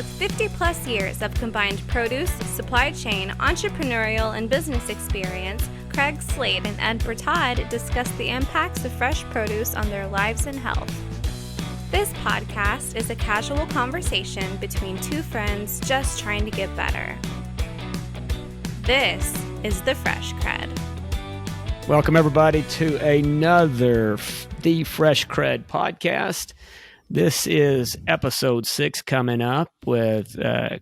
with 50 plus years of combined produce, supply chain, entrepreneurial, and business experience, CrEd, Slate and Ed Bertaud discuss the impacts of fresh produce on their lives and health. This podcast is a casual conversation between two friends just trying to get better. This is the Fresh CrEd. Welcome, everybody, to another The Fresh CrEd podcast. This is episode 6 coming up with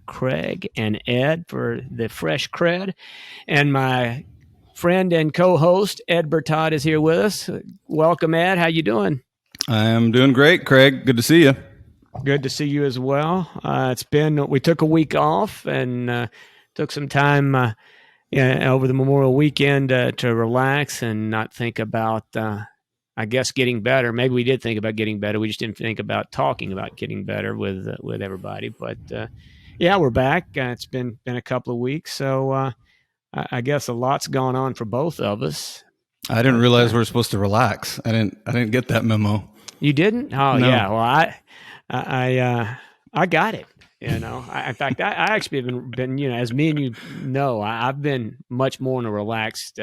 Craig and Ed for the Fresh CrEd. And my friend and co-host, Ed Bertaud, is here with us. Welcome, Ed. How you doing? I am doing great, Craig. Good to see you. Good to see you as well. We took a week off and took some time over the Memorial Weekend to relax and not think about I guess getting better. Maybe we did think about getting better. We just didn't think about talking about getting better with everybody. But yeah, we're back. It's been a couple of weeks, so I guess a lot's gone on for both of us. I didn't realize we were supposed to relax. I didn't get that memo. You didn't? Oh No. Yeah. Well, I got it. In fact, I actually have been as me and you know, I've been much more on a relaxed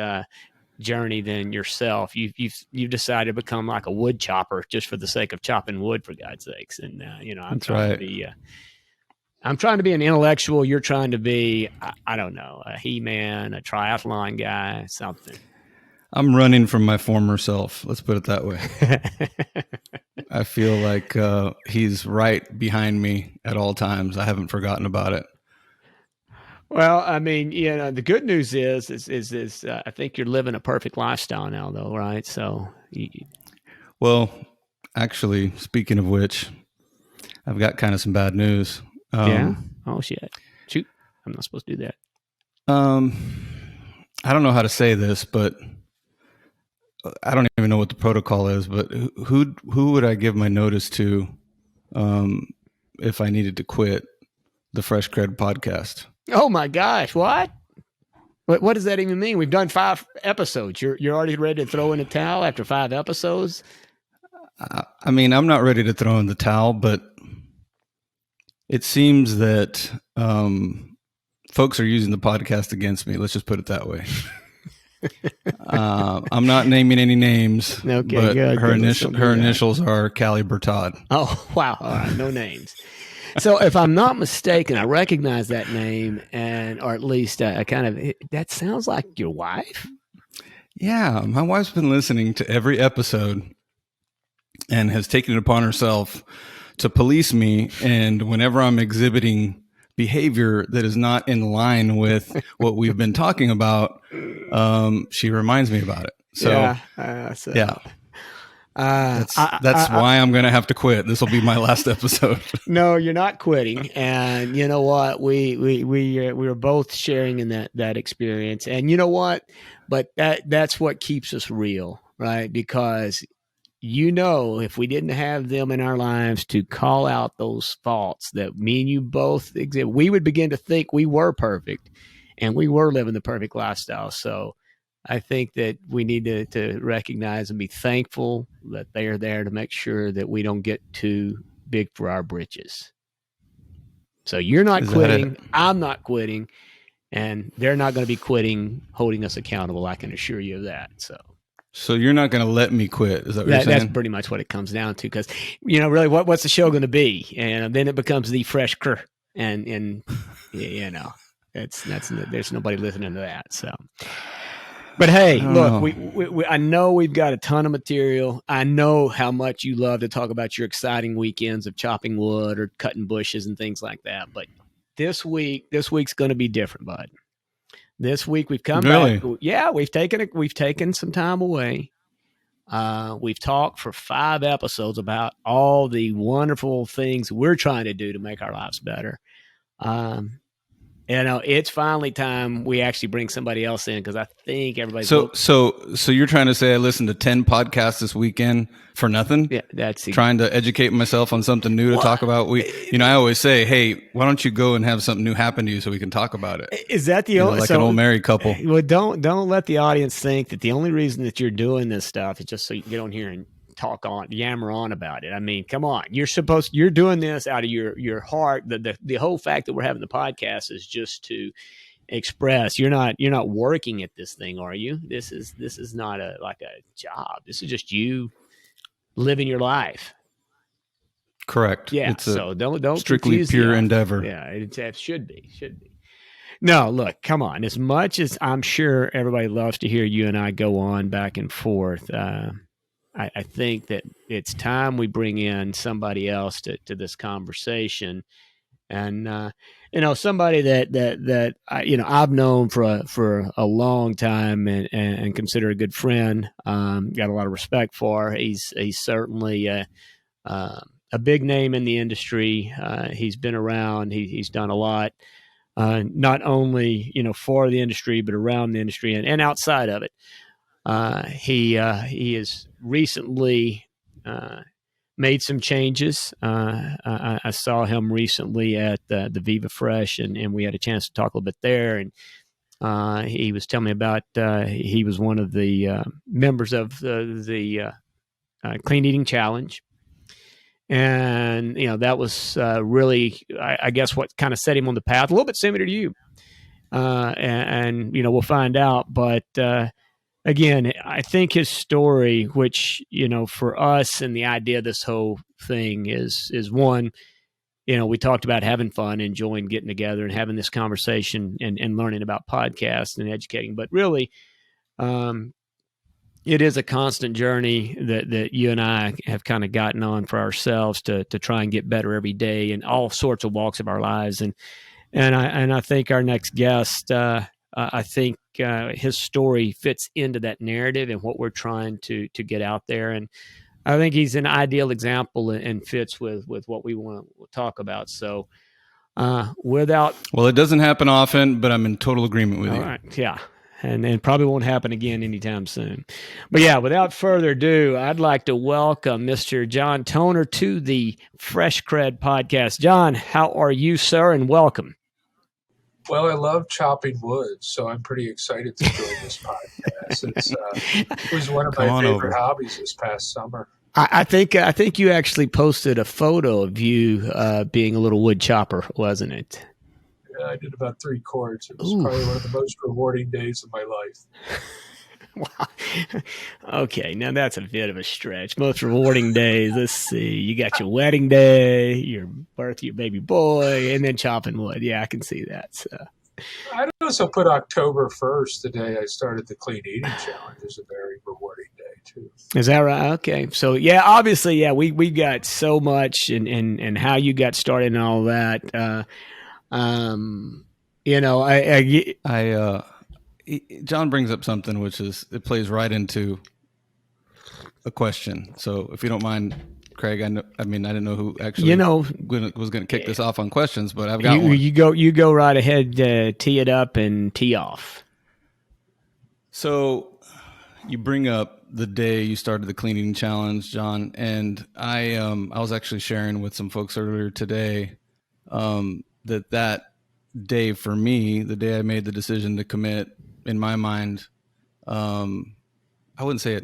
journey than yourself. You've decided to become like a wood chopper just for the sake of chopping wood, for God's sakes. And I'm trying to be I'm trying to be an intellectual. You're trying to be I don't know, a he-man, a triathlon guy, something. I'm running from my former self. Let's put it that way. I feel like he's right behind me at all times. I haven't forgotten about it. Well, I mean, the good news is I think you're living a perfect lifestyle now, though, right? So, Well, actually, speaking of which, I've got kind of some bad news. Yeah. Oh shit! Shoot, I'm not supposed to do that. I don't know how to say this, but I don't even know what the protocol is. But who would I give my notice to if I needed to quit the Fresh CrEd podcast? Oh my gosh! What does that even mean? We've done 5 episodes. You're already ready to throw in a towel after 5 episodes? I mean, I'm not ready to throw in the towel, but it seems that folks are using the podcast against me. Let's just put it that way. I'm not naming any names, Okay, but good. her Good. initials are Callie Bertaud. Oh wow! All right, no names. So, if I'm not mistaken, I recognize that name, or at least that sounds like your wife. Yeah, my wife's been listening to every episode and has taken it upon herself to police me. And whenever I'm exhibiting behavior that is not in line with what we've been talking about, she reminds me about it. So, yeah. That's why I'm going to have to quit. This will be my last episode. No, you're not quitting. And you know what? We were both sharing in that experience. And you know what? But that's what keeps us real, right? Because if we didn't have them in our lives to call out those faults that me and you both exhibit, we would begin to think we were perfect and we were living the perfect lifestyle. So I think that we need to recognize and be thankful that they are there to make sure that we don't get too big for our britches. So you're not quitting, I'm not quitting, and they're not going to be quitting, holding us accountable. I can assure you of that. So you're not going to let me quit. Is that what you're saying? That's pretty much what it comes down to. Because, really, what's the show going to be? And then it becomes the Fresh CrEd. And there's nobody listening to that. So. But hey, look, we I know we've got a ton of material. I know how much you love to talk about your exciting weekends of chopping wood or cutting bushes and things like that. But this week's going to be different, bud. This week we've come back. Yeah, we've taken some time away. We've talked for 5 episodes about all the wonderful things we're trying to do to make our lives better. It's finally time we actually bring somebody else in because I think everybody's So you're trying to say I listened to 10 podcasts this weekend for nothing? Yeah, that's trying to educate myself on something new to talk about. I always say, hey, why don't you go and have something new happen to you so we can talk about it? Is that the only like an old married couple? Well, don't let the audience think that the only reason that you're doing this stuff is just so you can get on here and yammer on about it. I mean, come on, you're doing this out of your heart. The whole fact that we're having the podcast is just to express. You're not working at this thing, are you? This is not like a job. This is just you living your life. Correct. Yeah. It's so don't strictly pure endeavor. Yeah, it should be. No, look, come on. As much as I'm sure everybody loves to hear you and I go on back and forth, I think that it's time we bring in somebody else to this conversation, and somebody that I've known for a long time and consider a good friend. Got a lot of respect for. He's certainly a big name in the industry. He's been around. He's done a lot. Not only for the industry, but around the industry and outside of it. He has recently made some changes. I saw him recently at the Viva Fresh, and we had a chance to talk a little bit there. And he was telling me about he was one of the members of the Clean Eating Challenge. And, that was really, I guess, what kind of set him on the path, a little bit similar to you. And we'll find out. But again, I think his story, which, for us and the idea of this whole thing is one, we talked about having fun, enjoying getting together and having this conversation and learning about podcasts and educating. But really, it is a constant journey that you and I have kind of gotten on for ourselves to try and get better every day in all sorts of walks of our lives. And I think our next guest, I think his story fits into that narrative and what we're trying to get out there. And I think he's an ideal example and fits with what we want to talk about. So it doesn't happen often, but I'm in total agreement with you. All right. Yeah. And probably won't happen again anytime soon. But yeah, without further ado, I'd like to welcome Mr. John Toner to the Fresh CrEd podcast. John, how are you, sir? And welcome. Well, I love chopping wood, so I'm pretty excited to join this podcast. It was one of my favorite hobbies this past summer. I think you actually posted a photo of you being a little wood chopper, wasn't it? I did about 3 cords. It was probably one of the most rewarding days of my life. Wow. Okay, now that's a bit of a stretch. Most rewarding days. Let's see. You got your wedding day, your birth of your baby boy, and then chopping wood. Yeah, I can see that. So I'd also put October 1st, the day I started the Clean Eating Challenge, is a very rewarding day too. Is that right? Okay. So yeah, obviously, yeah, we got so much and how you got started and all that. John brings up something which is it plays right into a question. So if you don't mind, Craig, I didn't know who actually was going to kick this off on questions, but I've got one. You go right ahead, tee it up and tee off. So you bring up the day you started the Clean Eating Challenge, John, and I was actually sharing with some folks earlier today that day for me, the day I made the decision to commit, in my mind, I wouldn't say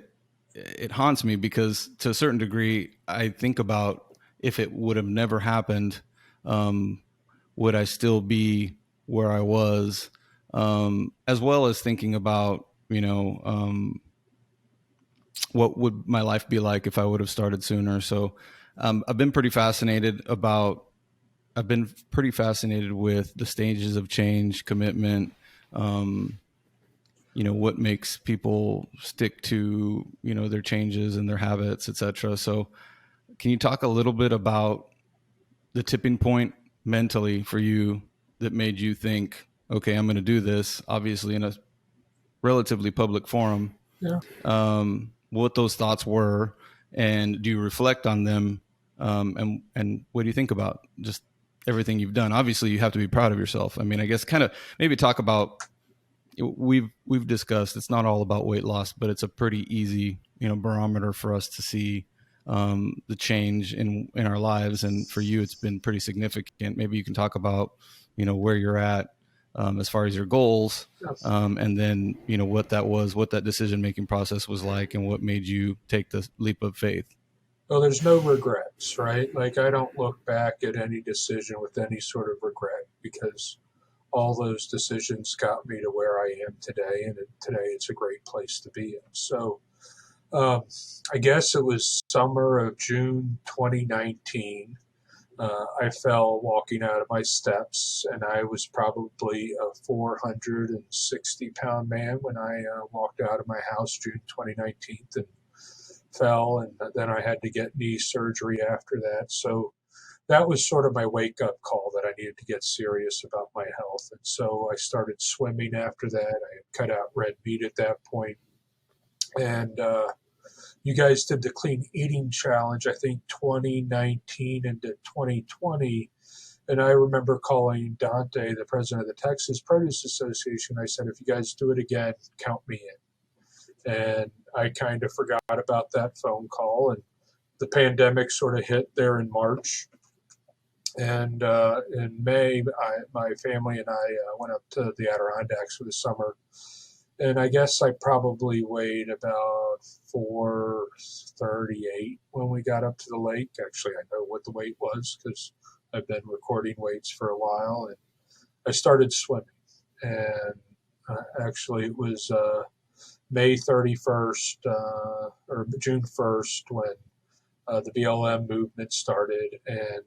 it haunts me, because to a certain degree, I think about if it would have never happened, would I still be where I was, as well as thinking about, what would my life be like if I would have started sooner. So I've been pretty fascinated with the stages of change, commitment, what makes people stick to, their changes and their habits, et cetera. So can you talk a little bit about the tipping point mentally for you that made you think, okay, I'm going to do this, obviously in a relatively public forum? Yeah. What those thoughts were, and do you reflect on them? And what do you think about just everything you've done? Obviously you have to be proud of yourself. I mean, I guess kind of maybe talk about, we've discussed, it's not all about weight loss, but it's a pretty easy, barometer for us to see the change in our lives. And for you, it's been pretty significant. Maybe you can talk about, where you're at as far as your goals, Yes. and then, what that decision-making process was like, and what made you take the leap of faith. Well, there's no regrets, right? Like, I don't look back at any decision with any sort of regret, because all those decisions got me to where I am today, and today it's a great place to be in. So I guess it was summer of June 2019. I fell walking out of my steps, and I was probably a 460-pound man when I walked out of my house June 2019 and fell, and then I had to get knee surgery after that. So that was sort of my wake-up call that I needed to get serious about my health. And so I started swimming after that. I had cut out red meat at that point. And you guys did the clean eating challenge, I think 2019 into 2020. And I remember calling Dante, the president of the Texas Produce Association. I said, if you guys do it again, count me in. And I kind of forgot about that phone call. And the pandemic sort of hit there in March. And in May, my family and I went up to the Adirondacks for the summer. And I guess I probably weighed about 438 when we got up to the lake. Actually, I know what the weight was because I've been recording weights for a while. And I started swimming. And actually, it was May 31st or June 1st when the BLM movement started, and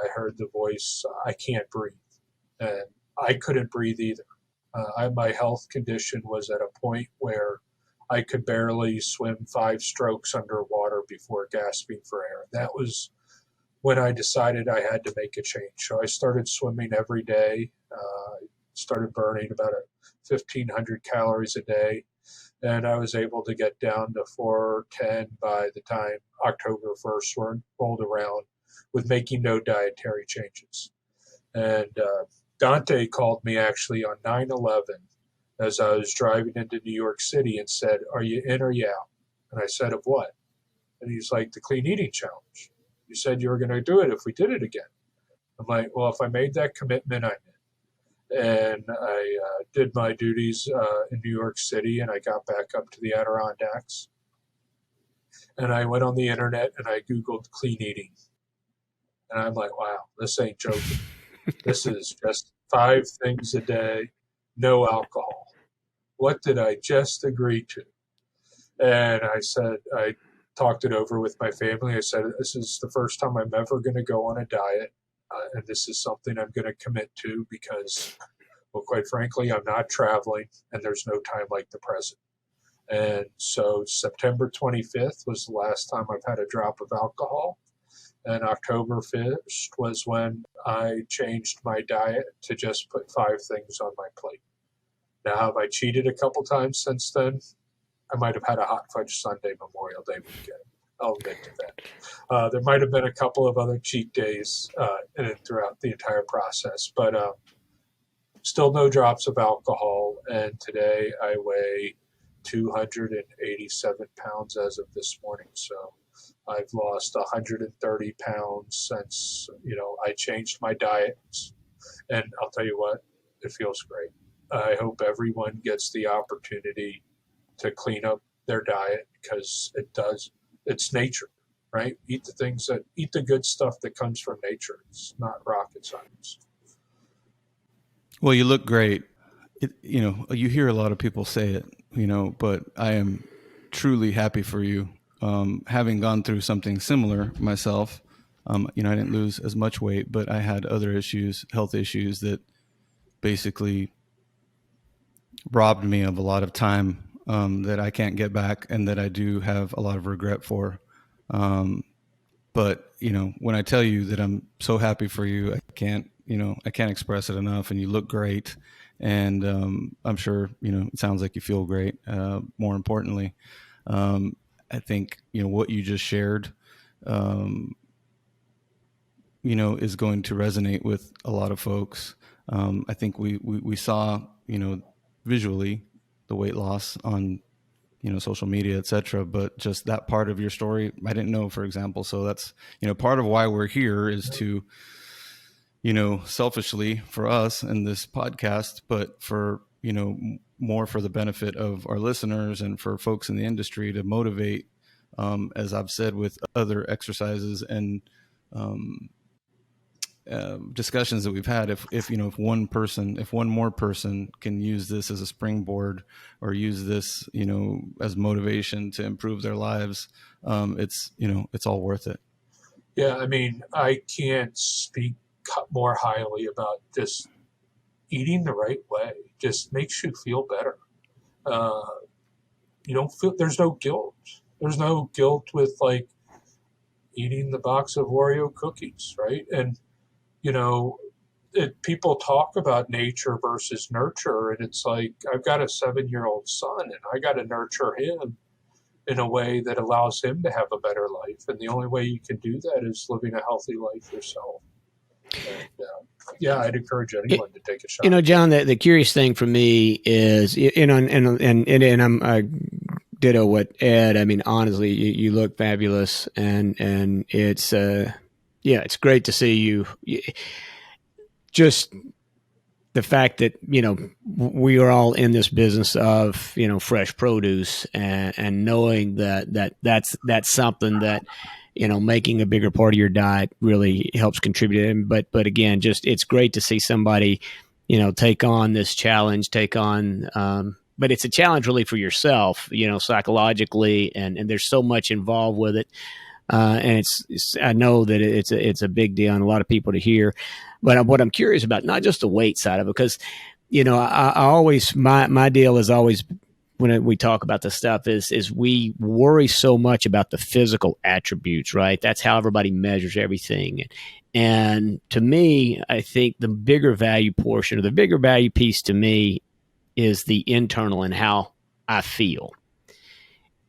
I heard the voice, I can't breathe. And I couldn't breathe either. My health condition was at a point where I could barely swim 5 strokes underwater before gasping for air. That was when I decided I had to make a change. So I started swimming every day, started burning about 1,500 calories a day. And I was able to get down to 410 by the time October 1st rolled around, with making no dietary changes. And Dante called me actually on 9/11 as I was driving into New York City and said, are you in or you out? And I said, of what? And he's like, the clean eating challenge. You said you were going to do it if we did it again. I'm like, well, if I made that commitment, I'm in. And I did my duties in New York City, and I got back up to the Adirondacks. And I went on the internet and I Googled clean eating. And I'm like, wow, this ain't joking. This is just 5 things a day, no alcohol. What did I just agree to? And I said, I talked it over with my family. I said, this is the first time I'm ever going to go on a diet. And this is something I'm going to commit to because, well, quite frankly, I'm not traveling and there's no time like the present. And so September 25th was the last time I've had a drop of alcohol. And October 1st was when I changed my diet to just put 5 things on my plate. Now, have I cheated a couple times since then? I might have had a hot fudge sundae Memorial Day weekend. I'll admit to that. There might have been a couple of other cheat days throughout the entire process, but still no drops of alcohol. And today I weigh 287 pounds as of this morning. So I've lost 130 pounds since, I changed my diet. And I'll tell you what, it feels great. I hope everyone gets the opportunity to clean up their diet because it does. It's nature, right? Eat the good stuff that comes from nature. It's not rocket science. Well, you look great. You hear a lot of people say it, but I am truly happy for you. Having gone through something similar myself, I didn't lose as much weight, but I had other issues, health issues that basically robbed me of a lot of time that I can't get back and that I do have a lot of regret for. But, when I tell you that I'm so happy for you, I can't express it enough. And you look great. And I'm sure, it sounds like you feel great. More importantly, I think, what you just shared, is going to resonate with a lot of folks. I think we saw, visually the weight loss on, social media, et cetera, but just that part of your story, I didn't know, for example. So that's, part of why we're here is to selfishly for us in this podcast, but for, more for the benefit of our listeners and for folks in the industry to motivate, as I've said with other exercises and discussions that we've had. If one more person can use this as a springboard or use this, as motivation to improve their lives, it's all worth it. Yeah, I mean, I can't speak more highly about just eating the right way. Just makes you feel better. You don't feel, there's no guilt. There's no guilt with like eating the box of Oreo cookies, right? And, people talk about nature versus nurture. And it's like, I've got a 7-year-old son and I got to nurture him in a way that allows him to have a better life. And the only way you can do that is living a healthy life yourself. And, I'd encourage anyone to take a shot. John, the curious thing for me is, and I ditto what Ed. I mean, honestly, you look fabulous, and it's it's great to see you. Just the fact that we are all in this business of fresh produce, and knowing that's something that making a bigger part of your diet really helps contribute. But again, just it's great to see somebody take on this challenge, but it's a challenge really for yourself, psychologically, and there's so much involved with it. And I know that it's a big deal and a lot of people to hear. But what I'm curious about, not just the weight side of it, because I always my deal is always when we talk about this stuff is we worry so much about the physical attributes, right? That's how everybody measures everything. And to me, I think the bigger value portion, or the bigger value piece to me, is the internal and how I feel.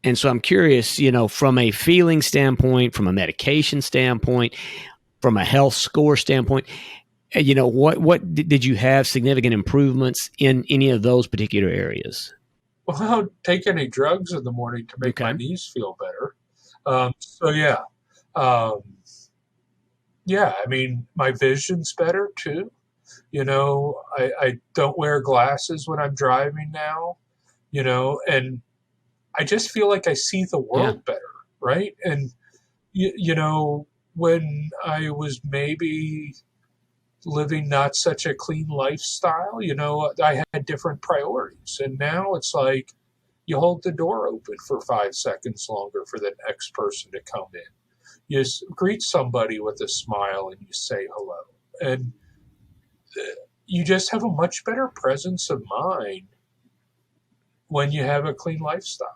And so I'm curious, from a feeling standpoint, from a medication standpoint, from a health score standpoint, what did you have significant improvements in any of those particular areas? Well, I don't take any drugs in the morning to make my knees feel better. I mean, my vision's better too. I don't wear glasses when I'm driving now, and I just feel like I see the world better, right? And, when I was maybe living not such a clean lifestyle, I had different priorities. And now it's like you hold the door open for 5 seconds longer for the next person to come in. You greet somebody with a smile and you say hello. And you just have a much better presence of mind when you have a clean lifestyle.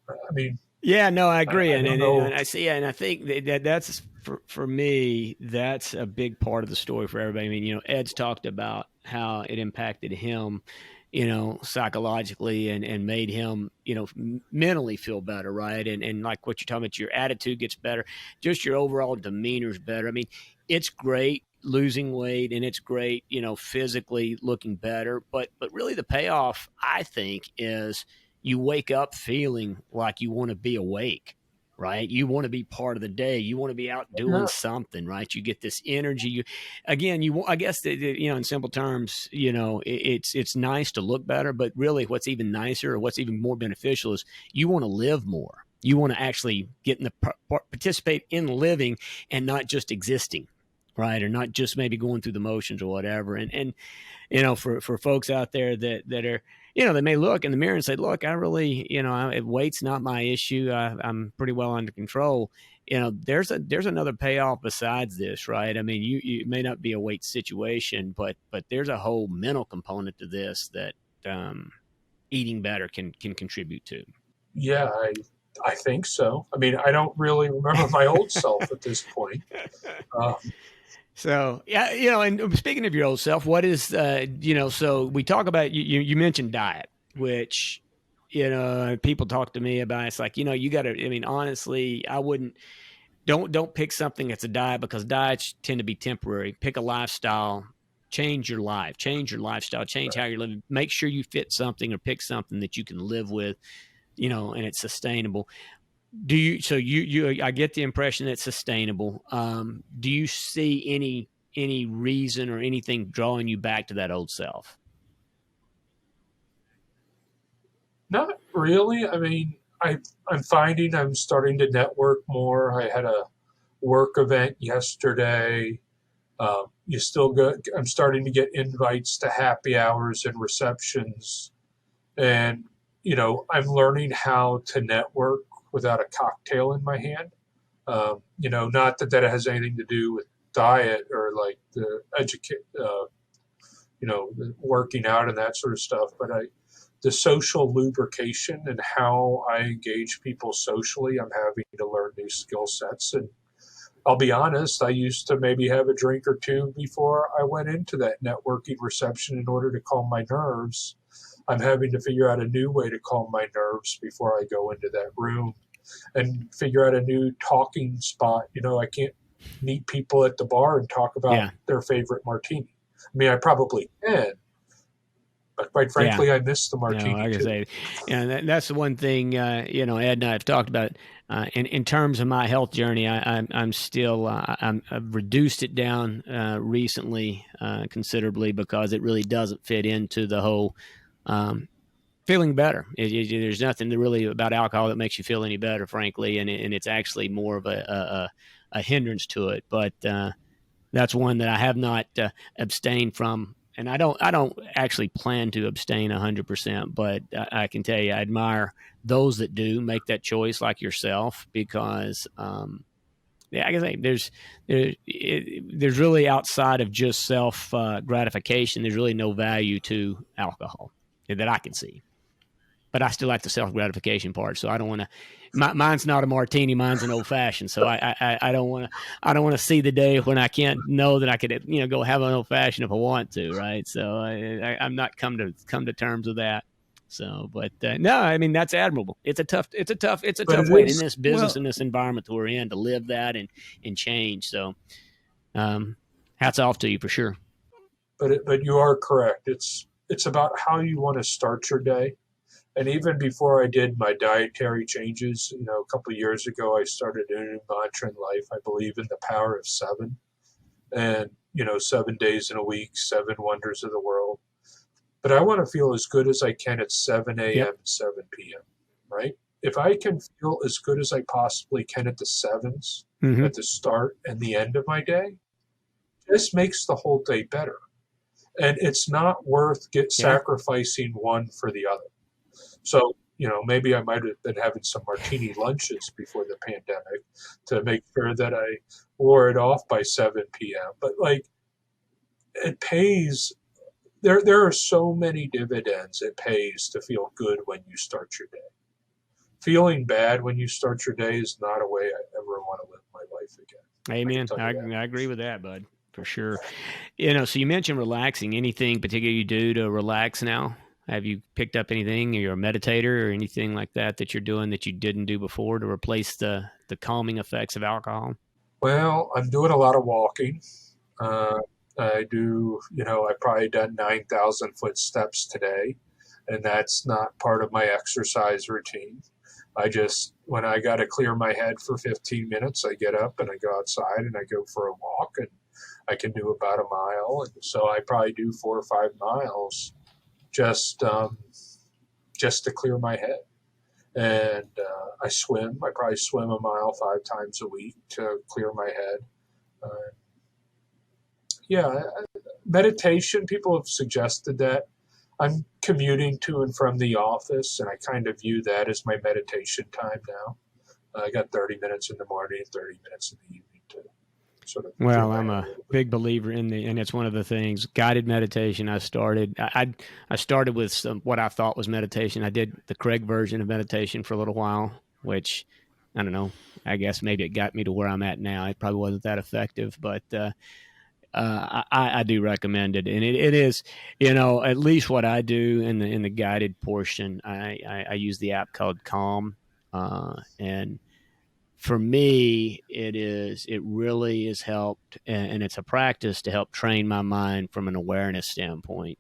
I mean, I agree. And I see, and I think that's for me, that's a big part of the story for everybody. I mean, Ed's talked about how it impacted him, psychologically and made him, mentally feel better. Right. And like what you're talking about, your attitude gets better, just your overall demeanor's better. I mean, it's great losing weight and it's great, physically looking better, but really the payoff, I think, is you wake up feeling like you want to be awake, right? You want to be part of the day. You want to be out doing something, right? You get this energy. I guess that, in simple terms, it's nice to look better, but really what's even nicer or what's even more beneficial is you want to live more. You want to actually get in participate in living and not just existing, right? Or not just maybe going through the motions or whatever. And for folks out there that are, they may look in the mirror and say, look, I really, weight's not my issue. I'm pretty well under control. There's another payoff besides this, right? I mean, you may not be a weight situation, but there's a whole mental component to this that eating better can contribute to. Yeah, I think so. I mean, I don't really remember my old self at this point. So, and speaking of your old self, what is, so we talk about, you mentioned diet, which, people talk to me about. It's like, you got to, I mean, honestly, I wouldn't, don't pick something that's a diet, because diets tend to be temporary. Pick a lifestyle, change your life, change your lifestyle, change how you're living. Make sure you fit something or pick something that you can live with, and it's sustainable. I get the impression that it's sustainable. Do you see any any reason or anything drawing you back to that old self? Not really. I mean, I'm finding I'm starting to network more. I had a work event yesterday. You still get. I'm starting to get invites to happy hours and receptions, and I'm learning how to network without a cocktail in my hand. Not that that has anything to do with diet or like the the working out and that sort of stuff, but the social lubrication and how I engage people socially, I'm having to learn new skill sets. And I'll be honest, I used to maybe have a drink or two before I went into that networking reception in order to calm my nerves. I'm having to figure out a new way to calm my nerves before I go into that room and figure out a new talking spot. I can't meet people at the bar and talk about their favorite martini. I mean, I probably can, but quite frankly, I miss the martini. Like I say, that's the one thing, Ed and I have talked about. In terms of my health journey, I'm still I've reduced it down recently considerably because it really doesn't fit into the whole feeling better. There's nothing really about alcohol that makes you feel any better, frankly, and it's actually more of a hindrance to it. But that's one that I have not abstained from. And I don't actually plan to abstain 100%, but I can tell you I admire those that do make that choice, like yourself, because I can say there's really, outside of just self gratification, there's really no value to alcohol that I can see. But I still like the self gratification part, so I don't want to. Mine's not a martini; mine's an old fashioned. So I don't want to. I don't want to see the day when I can't know that I could go have an old fashioned if I want to, right? So I'm not come to terms with that. So, but no, I mean that's admirable. It's a tough way in this business, in this environment that we're in, to live that and change. So, hats off to you for sure. But you are correct. It's about how you want to start your day. And even before I did my dietary changes, a couple of years ago, I started a new mantra in life. I believe in the power of 7, and 7 days in a week, 7 wonders of the world. But I want to feel as good as I can at 7 a.m. and 7 p.m. Right? If I can feel as good as I possibly can at the 7s, at the start and the end of my day, this makes the whole day better. And it's not worth sacrificing one for the other. So, maybe I might have been having some martini lunches before the pandemic to make sure that I wore it off by 7 p.m. But it pays. There are so many dividends it pays to feel good when you start your day. Feeling bad when you start your day is not a way I ever want to live my life again. Amen. I agree with that, bud, for sure. So you mentioned relaxing. Anything particular you do to relax now? Have you picked up anything, or you're a meditator or anything like that you're doing that you didn't do before to replace the calming effects of alcohol? Well, I'm doing a lot of walking. I do, I probably done 9,000 footsteps today, and that's not part of my exercise routine. When I got to clear my head for 15 minutes, I get up and I go outside and I go for a walk, and I can do about a mile. And so I probably do 4 or 5 miles just to clear my head. And I swim. I probably swim a mile 5 times a week to clear my head. Meditation, people have suggested that. I'm commuting to and from the office, and I kind of view that as my meditation time now. I got 30 minutes in the morning, 30 minutes in the evening to sort of. Well, I'm a big believer and it's one of the things, guided meditation. I started with what I thought was meditation. I did the CrEd version of meditation for a little while, which I don't know. I guess maybe it got me to where I'm at now. It probably wasn't that effective, but I do recommend it, and it is, at least what I do in the guided portion. I use the app called Calm, and for me, it really has helped, and it's a practice to help train my mind from an awareness standpoint,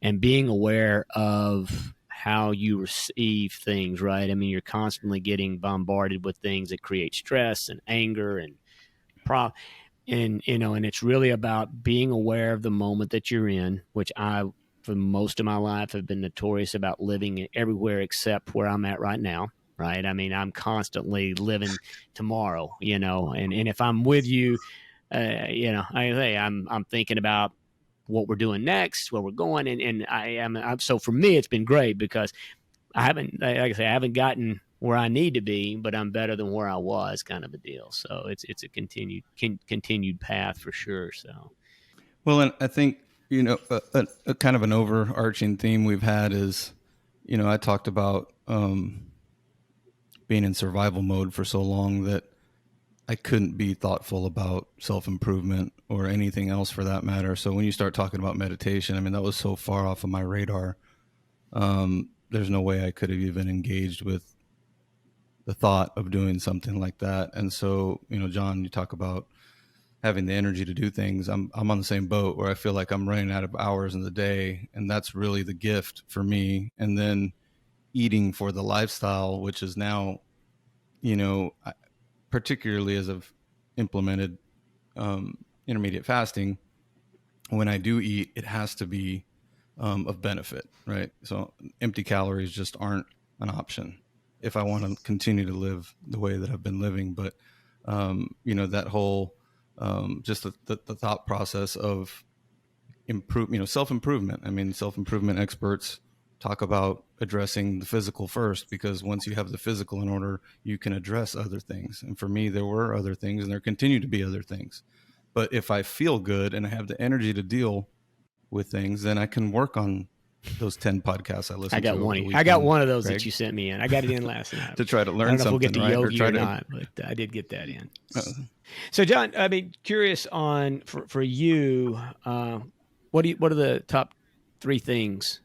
and being aware of how you receive things. Right? I mean, you're constantly getting bombarded with things that create stress and anger and and and it's really about being aware of the moment that you're in, which I, for most of my life, have been notorious about living everywhere except where I'm at right now. Right. I mean, I'm constantly living tomorrow, and if I'm with you, I'm thinking about what we're doing next, where we're going. And so for me, it's been great because I haven't, like I say, I haven't gotten where I need to be, but I'm better than where I was, kind of a deal. So it's a continued path for sure. So, Well, and I think, a kind of an overarching theme we've had is, I talked about being in survival mode for so long that I couldn't be thoughtful about self-improvement or anything else for that matter. So when you start talking about meditation, I mean, that was so far off of my radar. There's no way I could have even engaged with the thought of doing something like that. And so, John, you talk about having the energy to do things. I'm on the same boat where I feel like I'm running out of hours in the day, and that's really the gift for me. And then eating for the lifestyle, which is now, particularly as I've implemented intermediate fasting, when I do eat, it has to be of benefit, right? So empty calories just aren't an option if I want to continue to live the way that I've been living. But, that whole, just the thought process of self-improvement. I mean, self-improvement experts talk about addressing the physical first, because once you have the physical in order, you can address other things. And for me, there were other things and there continue to be other things. But if I feel good and I have the energy to deal with things, then I can work on those 10 podcasts I listened to. I got one of those, Craig, that you sent me in. I got it in last night to try to learn something. I don't know if we'll get to right? yogi or not, but I did get that in. So, John, I mean, curious on for you, what are the top 3 things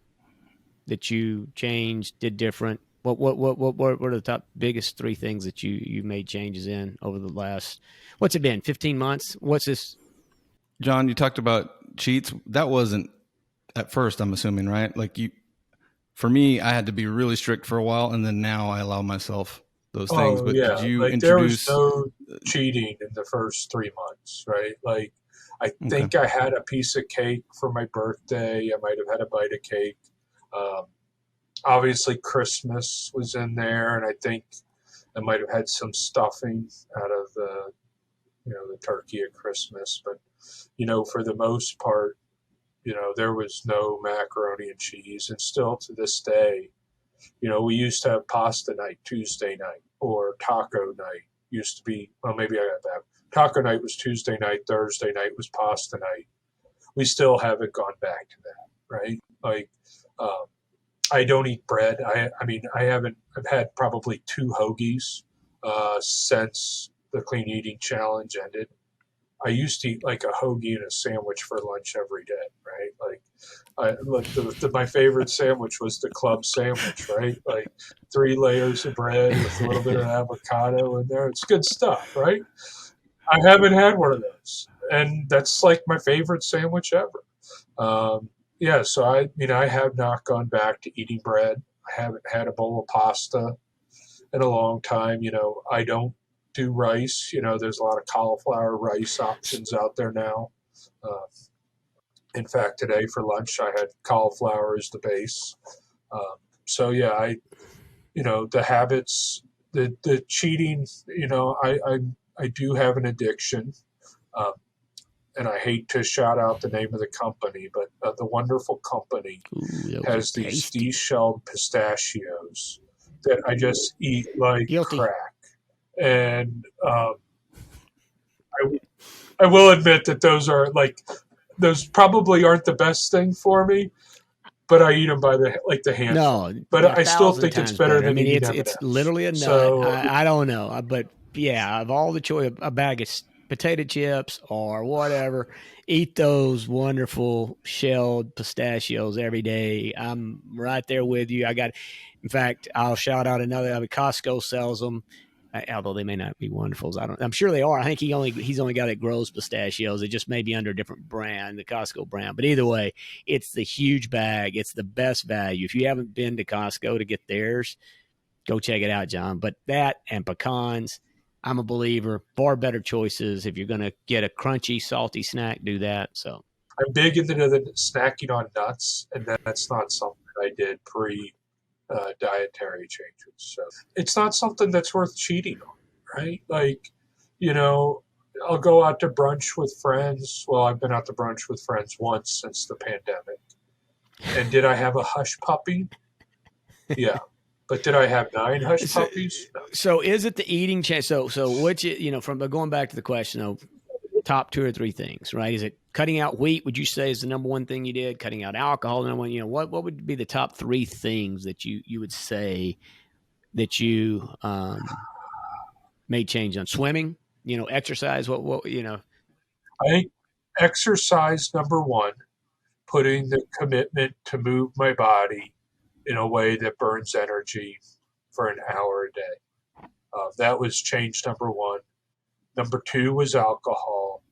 that you changed, did different? What are the top biggest 3 things that you made changes in over the last, what's it been, 15 months? What's this? John, you talked about cheats. That wasn't at first, I'm assuming, right? Like for me, I had to be really strict for a while, and then now I allow myself those things. But yeah. did you there was introduce no cheating in the first 3 months, right? Like, I think I had a piece of cake for my birthday. I might have had a bite of cake. Obviously, Christmas was in there, and I think I might have had some stuffing out of the turkey at Christmas. But, for the most part, there was no macaroni and cheese. And still to this day, we used to have pasta night Tuesday night, or taco night used to be, well, maybe I got that. Taco night was Tuesday night, Thursday night was pasta night. We still haven't gone back to that, right? Like, I don't eat bread. I've had probably 2 hoagies since the clean eating challenge ended. I used to eat like a hoagie and a sandwich for lunch every day, right? Like, my favorite sandwich was the club sandwich, right? Like 3 layers of bread with a little bit of avocado in there. It's good stuff, right? I haven't had one of those, and that's like my favorite sandwich ever. So I have not gone back to eating bread. I haven't had a bowl of pasta in a long time. I don't do rice. There's a lot of cauliflower rice options out there now. In fact, today for lunch, I had cauliflower as the base. The habits, the cheating, I do have an addiction. And I hate to shout out the name of the company, but the wonderful company has these de-shelled pistachios that I just eat like crack. And I will admit that those probably aren't the best thing for me, but I eat them by the handful. No, but I still think it's better than eating M&Ms. It's literally a nut. So, I don't know, but yeah, of all the choice, a bag of potato chips or whatever, eat those wonderful shelled pistachios every day. I'm right there with you. In fact, I'll shout out another. Costco sells them. Although they may not be wonderful, I'm sure they are. I think he's only got it grows pistachios. It just may be under a different brand, the Costco brand. But either way, it's the huge bag. It's the best value. If you haven't been to Costco to get theirs, go check it out, John. But that and pecans, I'm a believer. Far better choices. If you're going to get a crunchy, salty snack, do that. So I'm big into the snacking on nuts, and that's not something I did pre dietary changes. So it's not something that's worth cheating on, right? Like, you know, I'll go out to brunch with friends. Well, I've been out to brunch with friends once since the pandemic. And did I have a hush puppy? Yeah. But did I have 9 hush so, puppies? No. so is it the eating change? So which, from going back to the question of top 2 or 3 things, right? Is it cutting out wheat? Would you say is the number one thing you did? Cutting out alcohol? Number one, what would be the top 3 things that you would say that you made change on? Swimming, exercise. What? I think exercise, number one, putting the commitment to move my body in a way that burns energy for an hour a day. That was change number one. Number 2 was alcohol.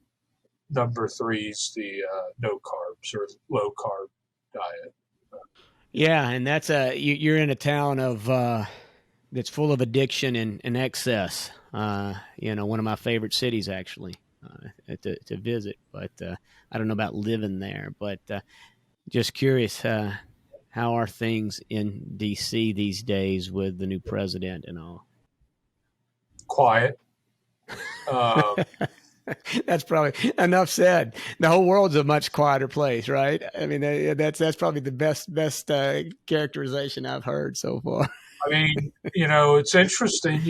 Number 3 is the no carbs or low carb diet. Yeah, and that's you're in a town of that's full of addiction and excess. One of my favorite cities actually to visit, but I don't know about living there. But just curious, how are things in D.C. these days with the new president and all? Quiet. Um, That's probably enough said. The whole world's a much quieter place, right? I mean, that's probably the best characterization I've heard so far. I mean, it's interesting.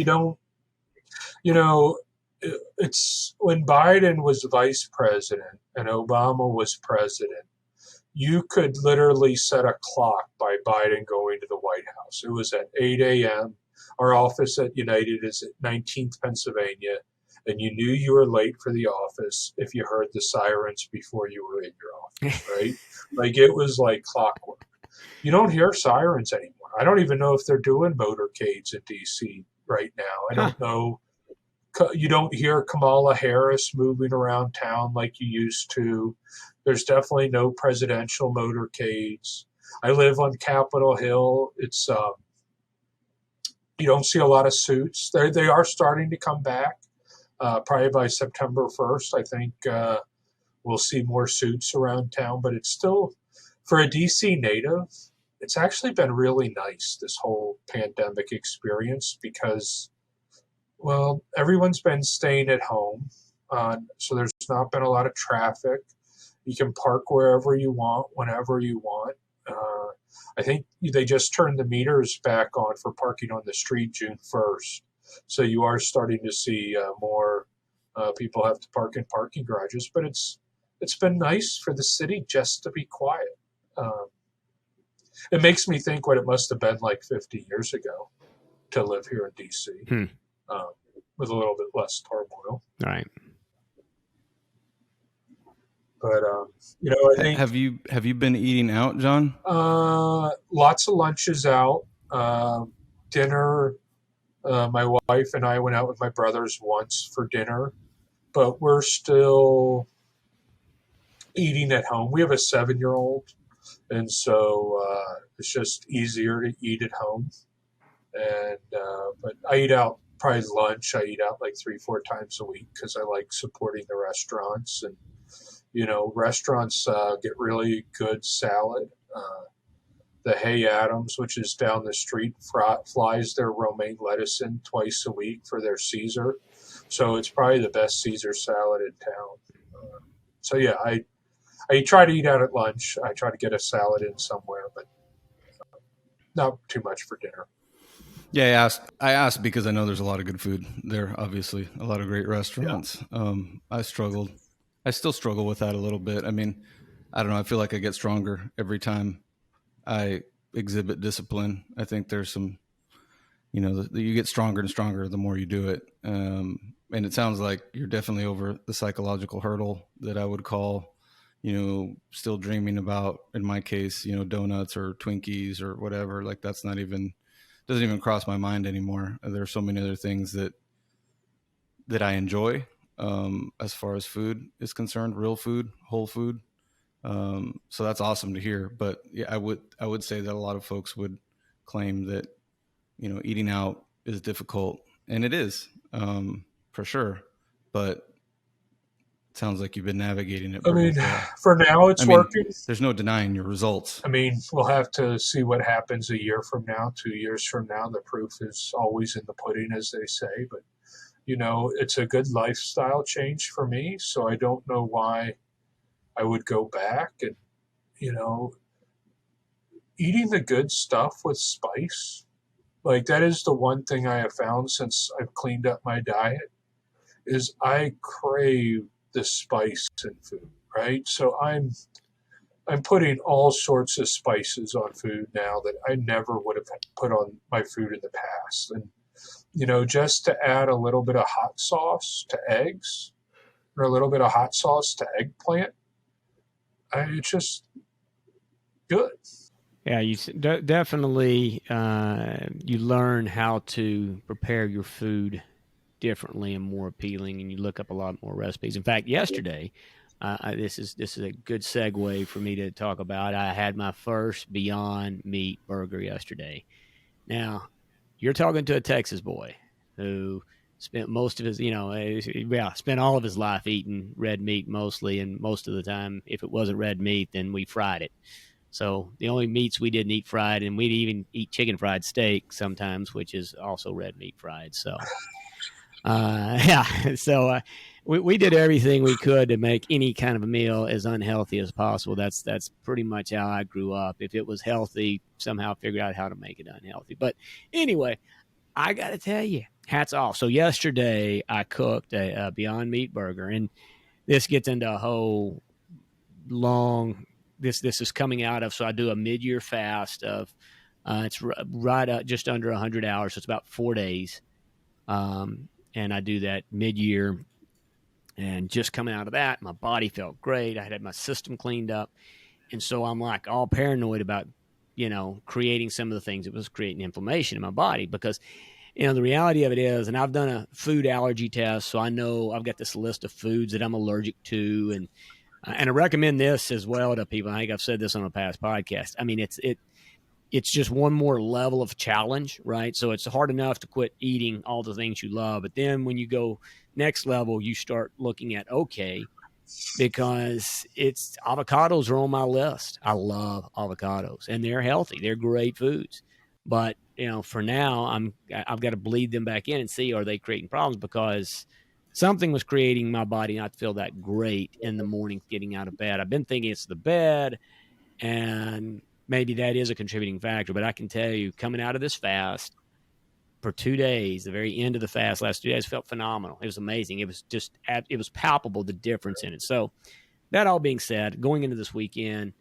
It's when Biden was vice president and Obama was president, you could literally set a clock by Biden going to the White House. It was at 8 a.m. Our office at United is at 19th Pennsylvania, and you knew you were late for the office if you heard the sirens before you were in your office, right? Like it was like clockwork. You don't hear sirens anymore. I don't even know if they're doing motorcades in D.C. right now. I don't know. You don't hear Kamala Harris moving around town like you used to. There's definitely no presidential motorcades. I live on Capitol Hill. It's you don't see a lot of suits. They are starting to come back. Probably by September 1st, I think we'll see more suits around town. But it's still, for a DC native, it's actually been really nice, this whole pandemic experience, because, well, everyone's been staying at home. So there's not been a lot of traffic. You can park wherever you want, whenever you want. I think they just turned the meters back on for parking on the street June 1st. So you are starting to see more people have to park in parking garages. But it's been nice for the city just to be quiet. It makes me think what it must have been like 50 years ago to live here in D.C. With a little bit less turmoil. All right. But I think have you been eating out, John? Lots of lunches out. Dinner. My wife and I went out with my brothers once for dinner, but we're still eating at home. We have a 7-year-old, and so it's just easier to eat at home. And but I eat out probably lunch. I eat out like 3-4 times a week because I like supporting the restaurants. And restaurants get really good salad. The Hay Adams, which is down the street, flies their romaine lettuce in twice a week for their Caesar. So it's probably the best Caesar salad in town. So yeah, I try to eat out at lunch. I try to get a salad in somewhere, but not too much for dinner. Yeah, I asked because I know there's a lot of good food there. Obviously, a lot of great restaurants. Yeah. I still struggle with that a little bit. I mean, I don't know. I feel like I get stronger every time I exhibit discipline. I think there's some, you get stronger and stronger the more you do it. And it sounds like you're definitely over the psychological hurdle that I would call, still dreaming about, in my case, donuts or Twinkies or whatever. Like doesn't even cross my mind anymore. There are so many other things that I enjoy as far as food is concerned, real food, whole food. So that's awesome to hear. But yeah, I would say that a lot of folks would claim that, eating out is difficult, and it is. for sure. But it sounds like you've been navigating it I pretty mean, well. for now it's working. There's no denying your results. I mean, we'll have to see what happens a year from now, 2 years from now. The proof is always in the pudding, as they say. But, it's a good lifestyle change for me. So I don't know why I would go back. And, eating the good stuff with spice, like that is the one thing I have found since I've cleaned up my diet, is I crave the spice in food, right? So I'm putting all sorts of spices on food now that I never would have put on my food in the past. And, just to add a little bit of hot sauce to eggs or a little bit of hot sauce to eggplant, it's just good. Yeah, you definitely you learn how to prepare your food differently and more appealing, and you look up a lot more recipes. In fact, yesterday, this is a good segue for me to talk about. I had my first Beyond Meat burger yesterday. Now, you're talking to a Texas boy who spent most of his, spent all of his life eating red meat mostly, and most of the time, if it wasn't red meat, then we fried it. So the only meats we didn't eat fried, and we'd even eat chicken fried steak sometimes, which is also red meat fried. So, we did everything we could to make any kind of a meal as unhealthy as possible. That's pretty much how I grew up. If it was healthy, somehow figure out how to make it unhealthy. But anyway, I got to tell you, hats off. So yesterday I cooked a Beyond Meat burger, and this gets into a whole long. This is coming out of, so I do a mid-year fast of, it's right up just under 100 hours, so it's about 4 days, and I do that mid-year, and just coming out of that, my body felt great. I had my system cleaned up, and so I'm like all paranoid about, creating some of the things that was creating inflammation in my body, because, the reality of it is, and I've done a food allergy test, so I know I've got this list of foods that I'm allergic to, and I recommend this as well to people. I think I've said this on a past podcast. I mean, it's just one more level of challenge, right? So it's hard enough to quit eating all the things you love. But then when you go next level, you start looking at, okay, because avocados are on my list. I love avocados, and they're healthy. They're great foods. But, for now, I've got to bleed them back in and see, are they creating problems? Because something was creating my body not to feel that great in the morning getting out of bed. I've been thinking it's the bed, and maybe that is a contributing factor. But I can tell you, coming out of this fast for 2 days, the very end of the fast, last 2 days, felt phenomenal. It was amazing. It was palpable, the difference in it. So that all being said, going into this weekend,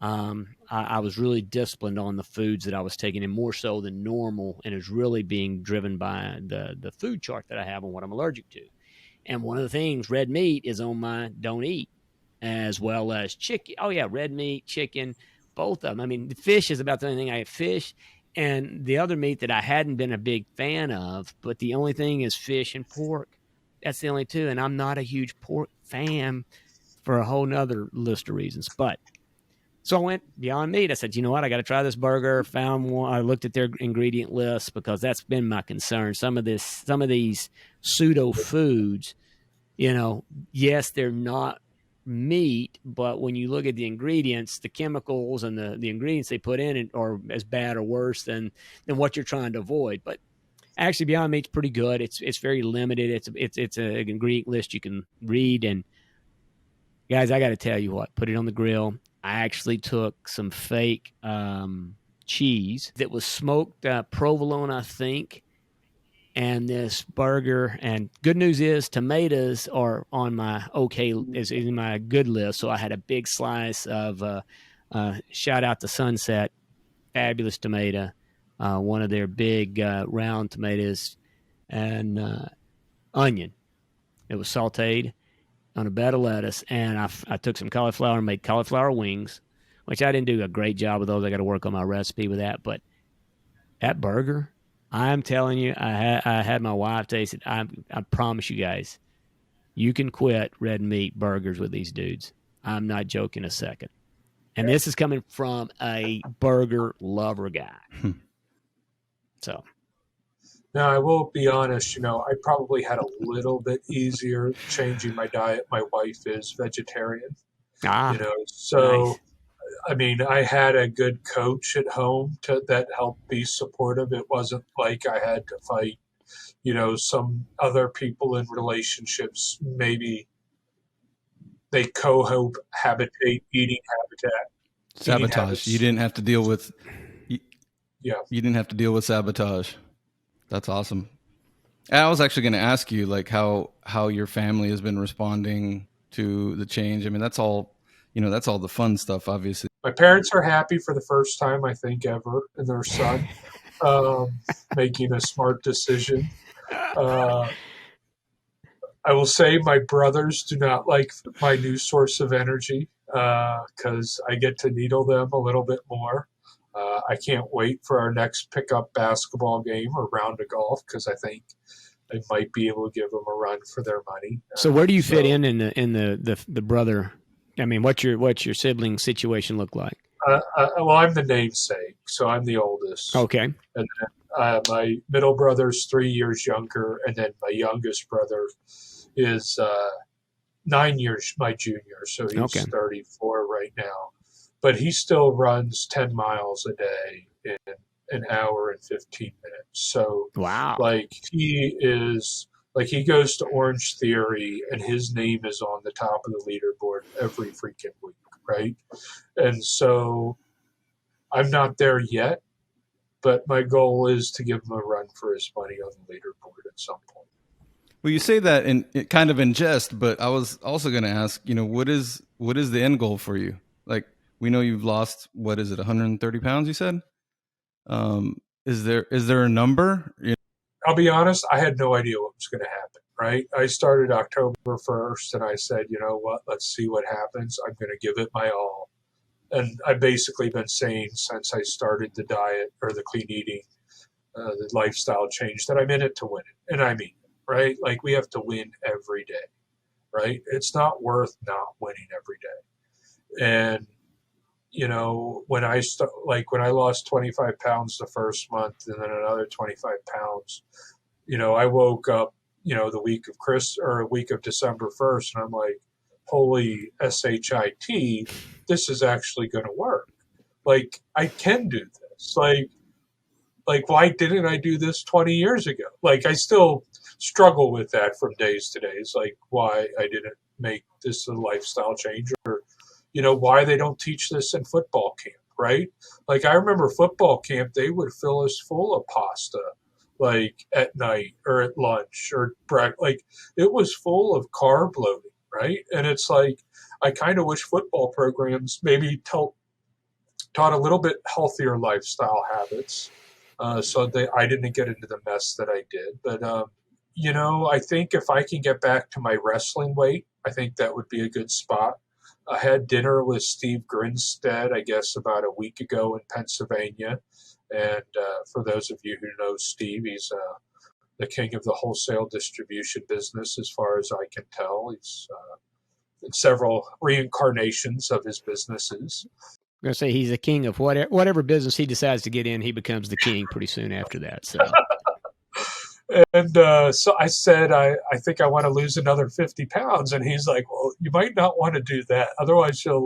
I was really disciplined on the foods that I was taking, and more so than normal, and it was really being driven by the food chart that I have on what I'm allergic to. And one of the things, red meat is on my don't eat, as well as chicken. Oh, yeah, red meat, chicken, both of them. I mean, the fish is about the only thing I eat, fish. And the other meat that I hadn't been a big fan of, but the only thing is fish and pork. That's the only two. And I'm not a huge pork fan for a whole nother list of reasons. But so I went Beyond Meat. I said, you know what? I got to try this burger. Found one. I looked at their ingredient list because that's been my concern. Some of these pseudo foods, yes, they're not meat, but when you look at the ingredients, the chemicals and the ingredients they put in it are as bad or worse than what you're trying to avoid. But actually, Beyond Meat's pretty good. It's very limited. It's an ingredient list you can read. And guys, I got to tell you what, put it on the grill. I actually took some fake cheese that was smoked provolone, I think, and this burger. And good news is tomatoes are on my is in my good list. So I had a big slice of shout out to Sunset, fabulous tomato, one of their big round tomatoes, and onion. It was sauteed on a bed of lettuce, and I took some cauliflower and made cauliflower wings, which I didn't do a great job with those. I got to work on my recipe with that. But that burger, I'm telling you, I had my wife taste it. I promise you guys, you can quit red meat burgers with these dudes. I'm not joking a second. And this is coming from a burger lover guy. So. Now, I will be honest, I probably had a little bit easier changing my diet. My wife is vegetarian, Ah, nice. so I mean, I had a good coach at home that helped be supportive. It wasn't like I had to fight, some other people in relationships. Maybe they cohabitate eating Sabotage. You habits. didn't have to deal with you, Yeah. you didn't have to deal with sabotage. That's awesome. And I was actually going to ask you like how your family has been responding to the change. I mean, that's all, that's all the fun stuff, obviously. My parents are happy for the first time, I think, ever in their son making a smart decision. Uh, I will say my brothers do not like my new source of energy because I get to needle them a little bit more. I can't wait for our next pickup basketball game or round of golf because I think I might be able to give them a run for their money. So where do you fit in the brother? I mean, what's your sibling situation look like? Well, I'm the namesake, so I'm the oldest, Okay. and then my middle brother's 3 years younger, and then my youngest brother is 9 years my junior, so Okay. he's 34 right now. But he still runs 10 miles a day in an hour and 15 minutes. So, Wow. he goes to Orange Theory, and his name is on the top of the leaderboard every freaking week, right? And so I'm not there yet, but my goal is to give him a run for his money on the leaderboard at some point. Well, you say that in kind of in jest, but I was also going to ask, what is the end goal for you? Like, we know you've lost, what is it, 130 pounds, you said? Is there a number? I'll be honest, I had no idea what was going to happen, right? I started October 1st and I said, you know what, let's see what happens. I'm going to give it my all. And I've basically been saying since I started the diet or the clean eating, the lifestyle change, that I'm in it to win it. And I mean it, right? Like we have to win every day, right? It's not worth not winning every day. And when I lost 25 pounds the first month and then another 25 pounds, I woke up, the week of a week of December 1st, and I'm like, holy shit, this is actually going to work. Like I can do this. Like why didn't I do this 20 years ago? Like I still struggle with that from days to days. Like why I didn't make this a lifestyle change, or why they don't teach this in football camp, right? Like I remember football camp, they would fill us full of pasta, like at night or at lunch or breakfast. Like it was full of carb loading, right? And it's like I kind of wish football programs maybe taught a little bit healthier lifestyle habits, so that I didn't get into the mess that I did. But I think if I can get back to my wrestling weight, I think that would be a good spot. I had dinner with Steve Grinstead, I guess, about a week ago in Pennsylvania. And for those of you who know Steve, he's the king of the wholesale distribution business, as far as I can tell. He's several reincarnations of his businesses. I'm going to say he's the king of whatever business he decides to get in. He becomes the king pretty soon after that. So, And so I said, I think I want to lose another 50 pounds. And he's like, well, you might not want to do that. Otherwise, you'll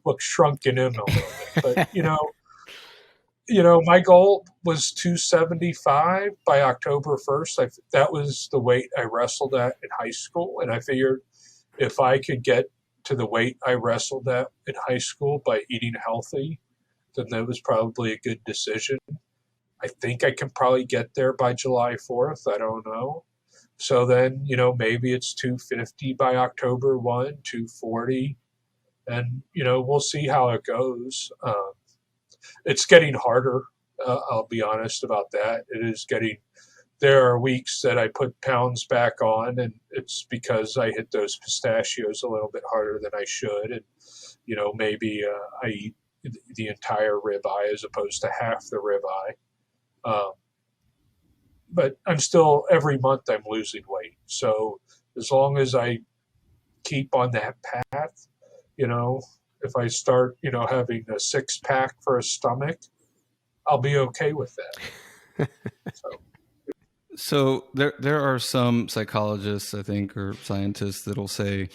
look shrunken in a little bit. But, my goal was 275 by October 1st. That was the weight I wrestled at in high school. And I figured if I could get to the weight I wrestled at in high school by eating healthy, then that was probably a good decision. I think I can probably get there by July 4th. I don't know. So then, maybe it's 250 by October 1, 240. And, we'll see how it goes. It's getting harder. I'll be honest about that. There are weeks that I put pounds back on, and it's because I hit those pistachios a little bit harder than I should. And, maybe I eat the entire ribeye as opposed to half the ribeye. But every month I'm losing weight. So as long as I keep on that path, if I start, having a 6-pack for a stomach, I'll be okay with that. So. So there are some psychologists, I think, or scientists that'll say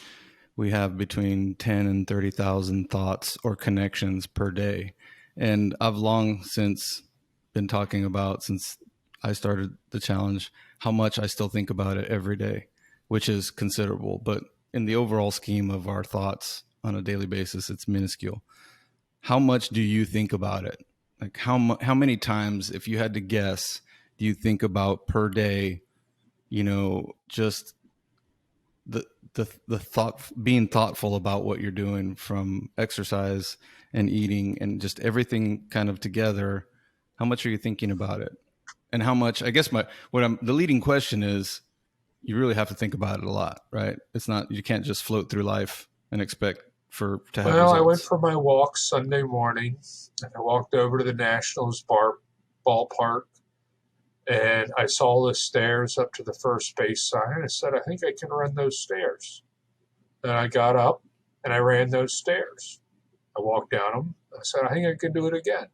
we have between 10 and 30,000 thoughts or connections per day. And I've long since been talking about, since I started the challenge, how much I still think about it every day, which is considerable. But in the overall scheme of our thoughts on a daily basis, it's minuscule. How much do you think about it? Like how many times, if you had to guess, do you think about per day, just the thought, being thoughtful about what you're doing, from exercise and eating and just everything kind of together? How much are you thinking about it? And how much, I guess the leading question is, you really have to think about it a lot, right? It's not, you can't just float through life and expect to have Well, results. I went for my walk Sunday morning, and I walked over to the Nationals ballpark, and I saw the stairs up to the first base sign. I said, I think I can run those stairs. Then I got up and I ran those stairs. I walked down them. I said, I think I can do it again.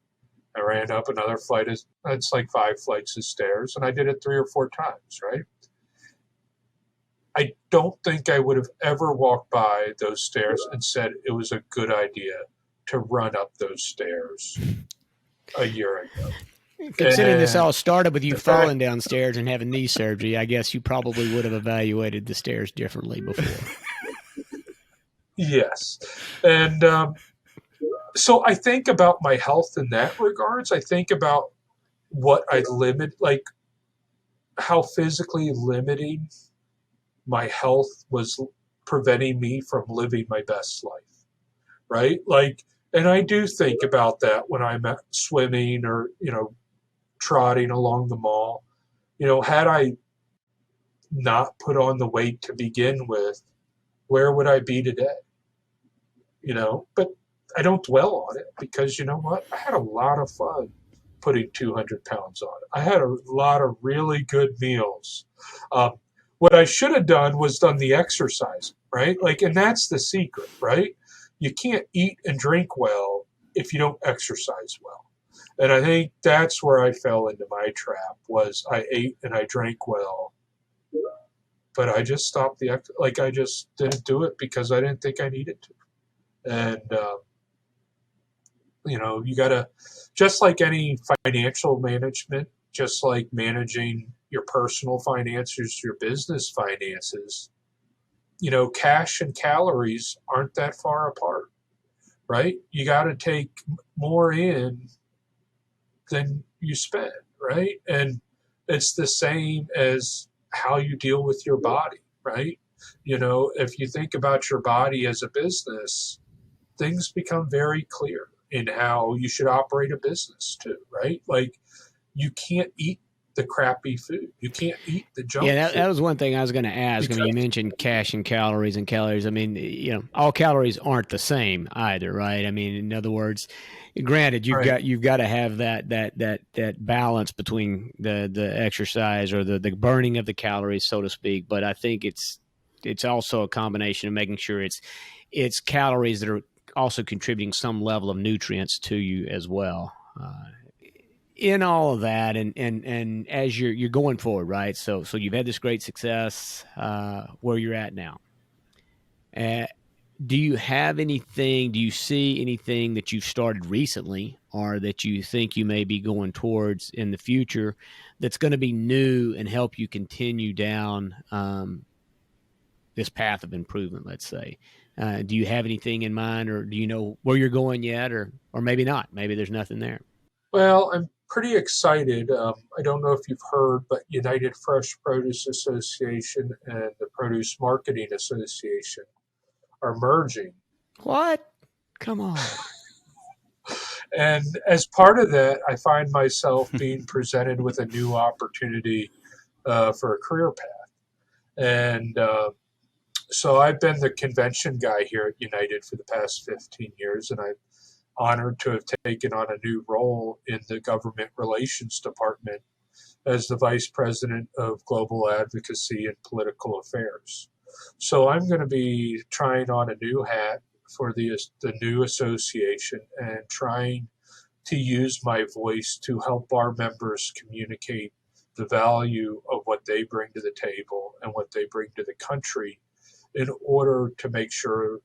I ran up another flight. It's like 5 flights of stairs, and I did it 3 or 4 times, right? I don't think I would have ever walked by those stairs and said it was a good idea to run up those stairs a year ago. Considering this all started with you falling downstairs and having knee surgery, I guess you probably would have evaluated the stairs differently before. Yes. And so I think about my health in that regards. I think about what I limit, like how physically limiting my health was preventing me from living my best life, right? Like, and I do think about that when I'm swimming or, trotting along the mall. Had I not put on the weight to begin with, where would I be today? But I don't dwell on it, because you know what? I had a lot of fun putting 200 pounds on. I had a lot of really good meals. What I should have done was done the exercise, right? Like, and that's the secret, right? You can't eat and drink well if you don't exercise well. And I think that's where I fell into my trap, was I ate and I drank well, but I just stopped I just didn't do it because I didn't think I needed to. And, you got to, just like any financial management, just like managing your personal finances, your business finances, cash and calories aren't that far apart, right? You got to take more in than you spend, right? And it's the same as how you deal with your body, right? If you think about your body as a business, things become very clear in how you should operate a business too, right? Like, you can't eat the crappy food. You can't eat the junk food. Yeah, that was one thing I was going to ask. I mean, you mentioned cash and calories and calories. I mean, all calories aren't the same either, right? I mean, in other words, granted, you've got to have that balance between the exercise or the burning of the calories, so to speak. But I think it's also a combination of making sure it's calories that are also contributing some level of nutrients to you as well. In all of that, and as you're going forward, right? So you've had this great success where you're at now. Do you have anything? Do you see anything that you've started recently, or that you think you may be going towards in the future, that's going to be new and help you continue down this path of improvement? Let's say. Do you have anything in mind, or do you know where you're going yet, or maybe not? Maybe there's nothing there. Well, I'm pretty excited. I don't know if you've heard, but United Fresh Produce Association and the Produce Marketing Association are merging. What? Come on. And as part of that, I find myself being presented with a new opportunity for a career path. And so I've been the convention guy here at United for the past 15 years, and I'm honored to have taken on a new role in the government relations department as the vice president of global advocacy and political affairs. So I'm going to be trying on a new hat for the new association and trying to use my voice to help our members communicate the value of what they bring to the table and what they bring to the country in order to make sure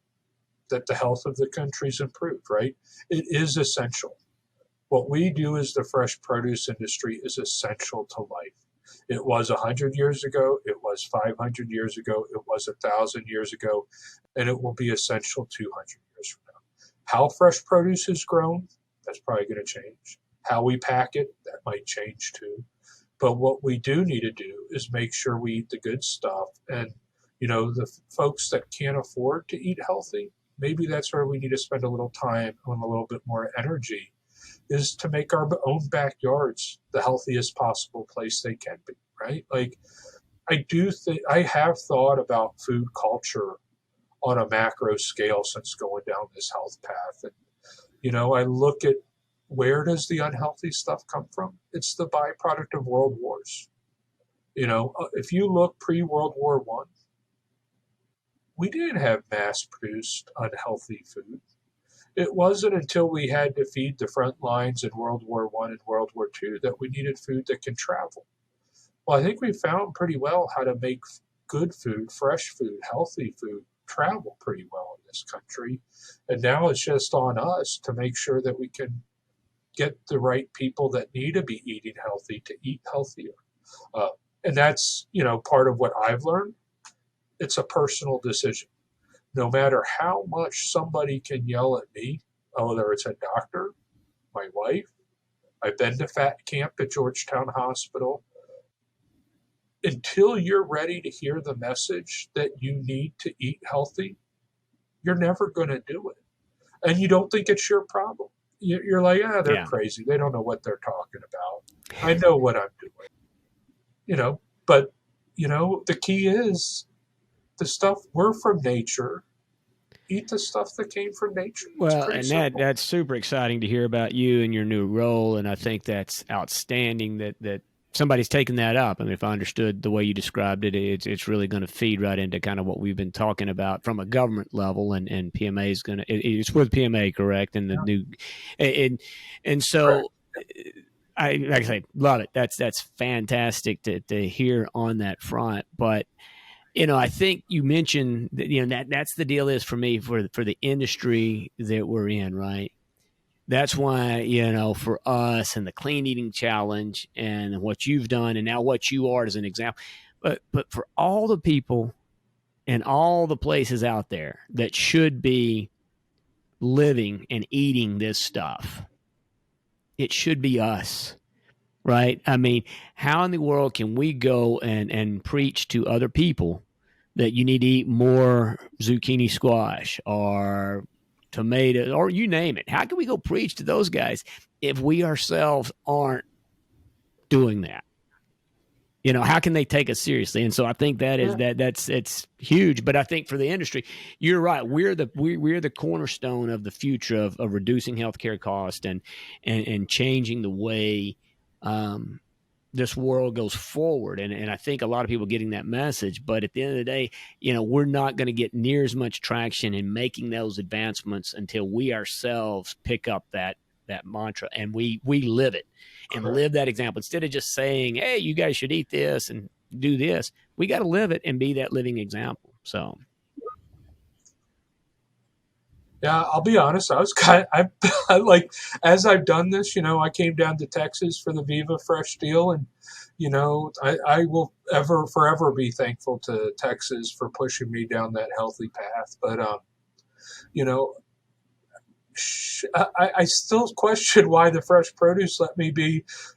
that the health of the country is improved, right? It is essential. What we do as the fresh produce industry is essential to life. It was 100 years ago, it was 500 years ago, it was 1,000 years ago, and it will be essential 200 years from now. How fresh produce is grown, that's probably going to change. How we pack it, that might change too. But what we do need to do is make sure we eat the good stuff. And, the folks that can't afford to eat healthy, maybe that's where we need to spend a little time and a little bit more energy, is to make our own backyards the healthiest possible place they can be, right? Like, I do think I have thought about food culture on a macro scale since going down this health path. And, I look at, where does the unhealthy stuff come from? It's the byproduct of world wars. If you look pre-World War I, we didn't have mass-produced unhealthy food. It wasn't until we had to feed the front lines in World War I and World War II that we needed food that can travel. Well, I think we found pretty well how to make good food, fresh food, healthy food travel pretty well in this country. And now it's just on us to make sure that we can get the right people that need to be eating healthy to eat healthier. And that's, part of what I've learned. It's a personal decision. No matter how much somebody can yell at me, whether it's a doctor, my wife, I've been to fat camp at Georgetown Hospital, until you're ready to hear the message that you need to eat healthy, you're never going to do it. And you don't think it's your problem. You're like, they're crazy. They don't know what they're talking about. I know what I'm doing. But, the key is the stuff, we're from nature. Eat the stuff that came from nature. Well, and that's super exciting to hear about you and your new role. And I think that's outstanding that somebody's taken that up. I mean, if I understood the way you described it, it's really going to feed right into kind of what we've been talking about from a government level, and PMA is going to, it's with PMA, correct? And the new, and so I, like I say, love it. That's fantastic to hear on that front. But, I think you mentioned that, that's the deal is for me for the industry that we're in, right? That's why, for us and the Clean Eating Challenge and what you've done and now what you are as an example, but for all the people and all the places out there that should be living and eating this stuff, it should be us, right? I mean, how in the world can we go and preach to other people that you need to eat more zucchini squash or tomato, or you name it? How can we go preach to those guys if we ourselves aren't doing that? How can they take us seriously? And so I think that is it's huge. But I think for the industry, you're right. We're the cornerstone of the future of reducing healthcare costs and changing the way this world goes forward. And I think a lot of people getting that message, but at the end of the day, we're not going to get near as much traction in making those advancements until we ourselves pick up that mantra and we live it and live that example. Instead of just saying, hey, you guys should eat this and do this, we got to live it and be that living example. So. Yeah, I'll be honest. I was I like, as I've done this, I came down to Texas for the Viva Fresh deal, and I will forever be thankful to Texas for pushing me down that healthy path. But I still question why the Fresh Produce let me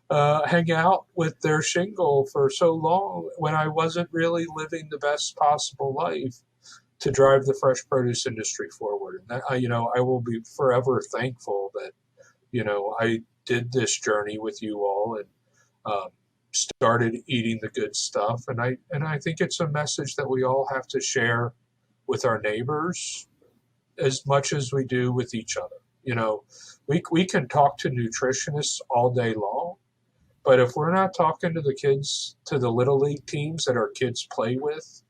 hang out with their shingle for so long when I wasn't really living the best possible life to drive the fresh produce industry forward. And I will be forever thankful that, I did this journey with you all and started eating the good stuff. And I think it's a message that we all have to share with our neighbors as much as we do with each other. We can talk to nutritionists all day long, but if we're not talking to the kids, to the little league teams that our kids play with,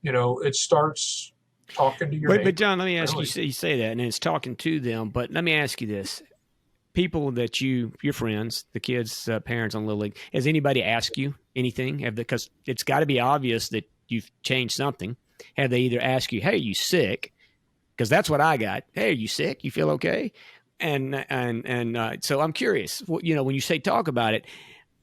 it starts talking to your neighbor. But John, let me ask you say that, and it's talking to them. But let me ask you this: people that your friends, the kids, parents on Little League, has anybody asked you anything? Because it's got to be obvious that you've changed something. Have they either asked you, "Hey, are you sick?" Because that's what I got. "Hey, are you sick? You feel okay?" And so I'm curious. When you say talk about it,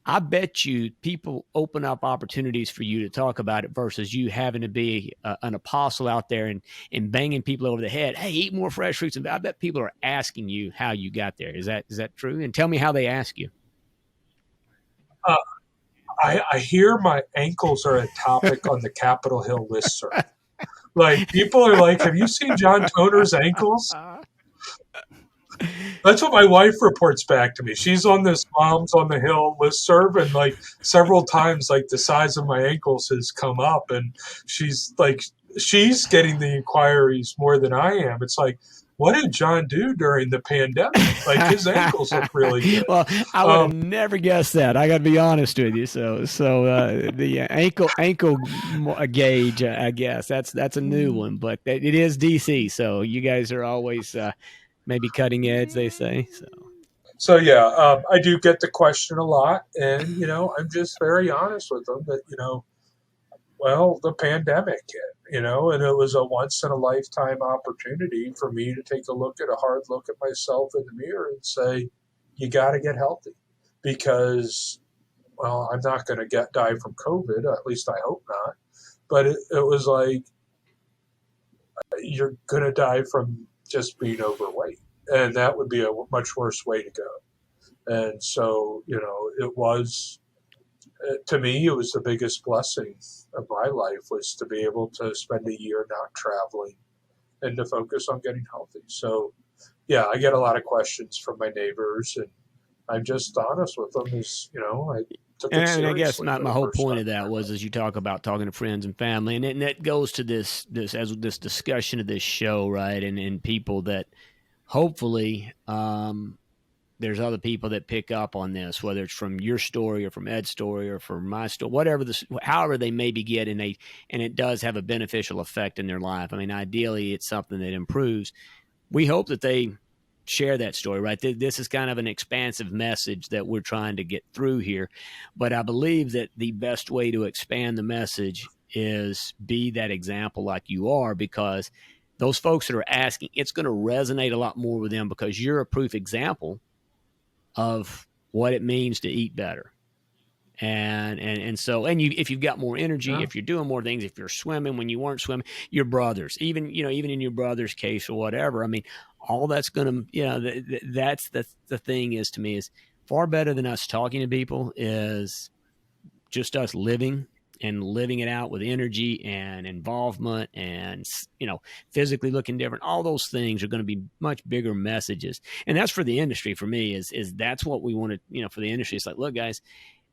I bet you people open up opportunities for you to talk about it versus you having to be an apostle out there and banging people over the head. "Hey, eat more fresh fruits." And I bet people are asking you how you got there. Is that true? And tell me how they ask you. Uh, I hear my ankles are a topic on the Capitol Hill listserv. Like, people are like, "Have you seen John Toner's ankles?" That's what my wife reports back to me. She's on this Moms on the Hill listserv, and like several times, like the size of my ankles has come up, and she's getting the inquiries more than I am. It's like, what did John do during the pandemic? Like, his ankles look really good. Well, I would have never guessed that. I got to be honest with you. So the ankle gauge, I guess that's a new one, but it is DC. So you guys are always maybe cutting edge, they say. So yeah, I do get the question a lot, and I'm just very honest with them that well, the pandemic hit, and it was a once in a lifetime opportunity for me to take a hard look at myself in the mirror and say, you got to get healthy, because, well, I'm not going to die from COVID, at least I hope not. But it was like, you're going to die from just being overweight. And that would be a much worse way to go. And so, it was, to me, it was the biggest blessing of my life, was to be able to spend a year not traveling and to focus on getting healthy. So, yeah, I get a lot of questions from my neighbors, and I'm just honest with them. I took it seriously. And I guess my whole point of that was, life. as you talk about talking to friends and family, and that goes to this discussion of this show, right? And people that hopefully there's other people that pick up on this, whether it's from your story or from Ed's story or from my story, however they maybe get, and it does have a beneficial effect in their life. I mean, ideally, it's something that improves. We hope that they share that story, right? This is kind of an expansive message that we're trying to get through here. But I believe that the best way to expand the message is be that example like you are, because those folks that are asking, it's going to resonate a lot more with them because you're a proof example of what it means to eat better. And so if you've got more energy, if you're doing more things, if you're swimming when you weren't swimming, your brothers, even in your brother's case or whatever, I mean, all that's going to, that's the thing is, to me, is far better than us talking to people is just us living it out with energy and involvement and, physically looking different. All those things are going to be much bigger messages. And that's for the industry. For me is that's what we want to, for the industry. It's like, look, guys,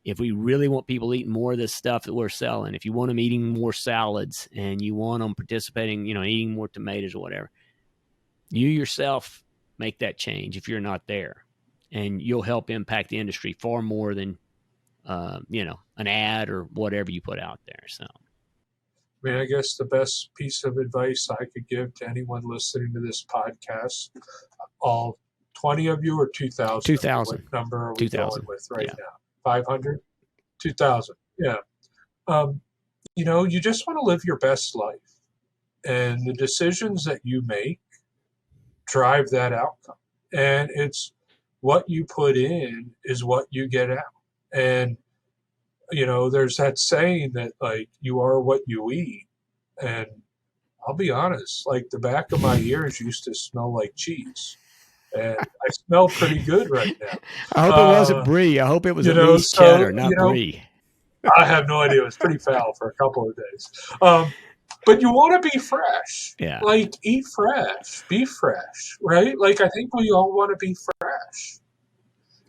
if we really want people eating more of this stuff that we're selling, if you want them eating more salads and you want them participating, eating more tomatoes or whatever, you yourself make that change if you're not there, and you'll help impact the industry far more than, an ad or whatever you put out there. So, I mean, I guess the best piece of advice I could give to anyone listening to this podcast, all 20 of you, or 2,000? 2,000. What number are we 2,000. going with now? 500? 2,000. Yeah. You just want to live your best life. And the decisions that you make drive that outcome. And it's what you put in is what you get out. And there's that saying that, like, you are what you eat. And I'll be honest, like, the back of my ears used to smell like cheese. And I smell pretty good right now. I hope it wasn't brie. I hope it was at least cheddar, not brie. I have no idea. It was pretty foul for a couple of days. But you want to be fresh. Yeah. Like, eat fresh. Be fresh, right? Like, I think we all want to be fresh.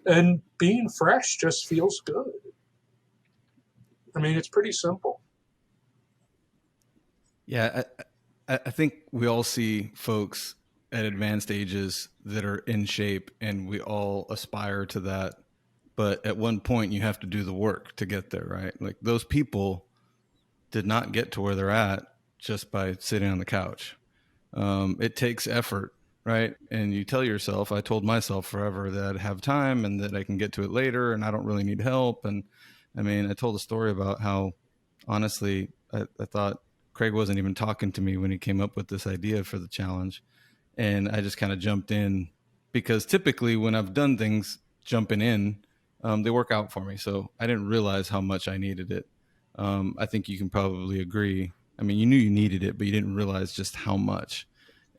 And being fresh just feels good. I mean, it's pretty simple. Yeah, I think we all see folks at advanced ages that are in shape, and we all aspire to that. But at one point, you have to do the work to get there, right? Like, those people did not get to where they're at just by sitting on the couch. It takes effort right? And you tell yourself, I told myself forever that I'd have time and that I can get to it later and I don't really need help. And I mean, I told a story about how honestly, I thought Craig wasn't even talking to me when he came up with this idea for the challenge. And I just kind of jumped in because typically when I've done things jumping in, they work out for me. So I didn't realize how much I needed it. I think you can probably agree. I mean, you knew you needed it, but you didn't realize just how much.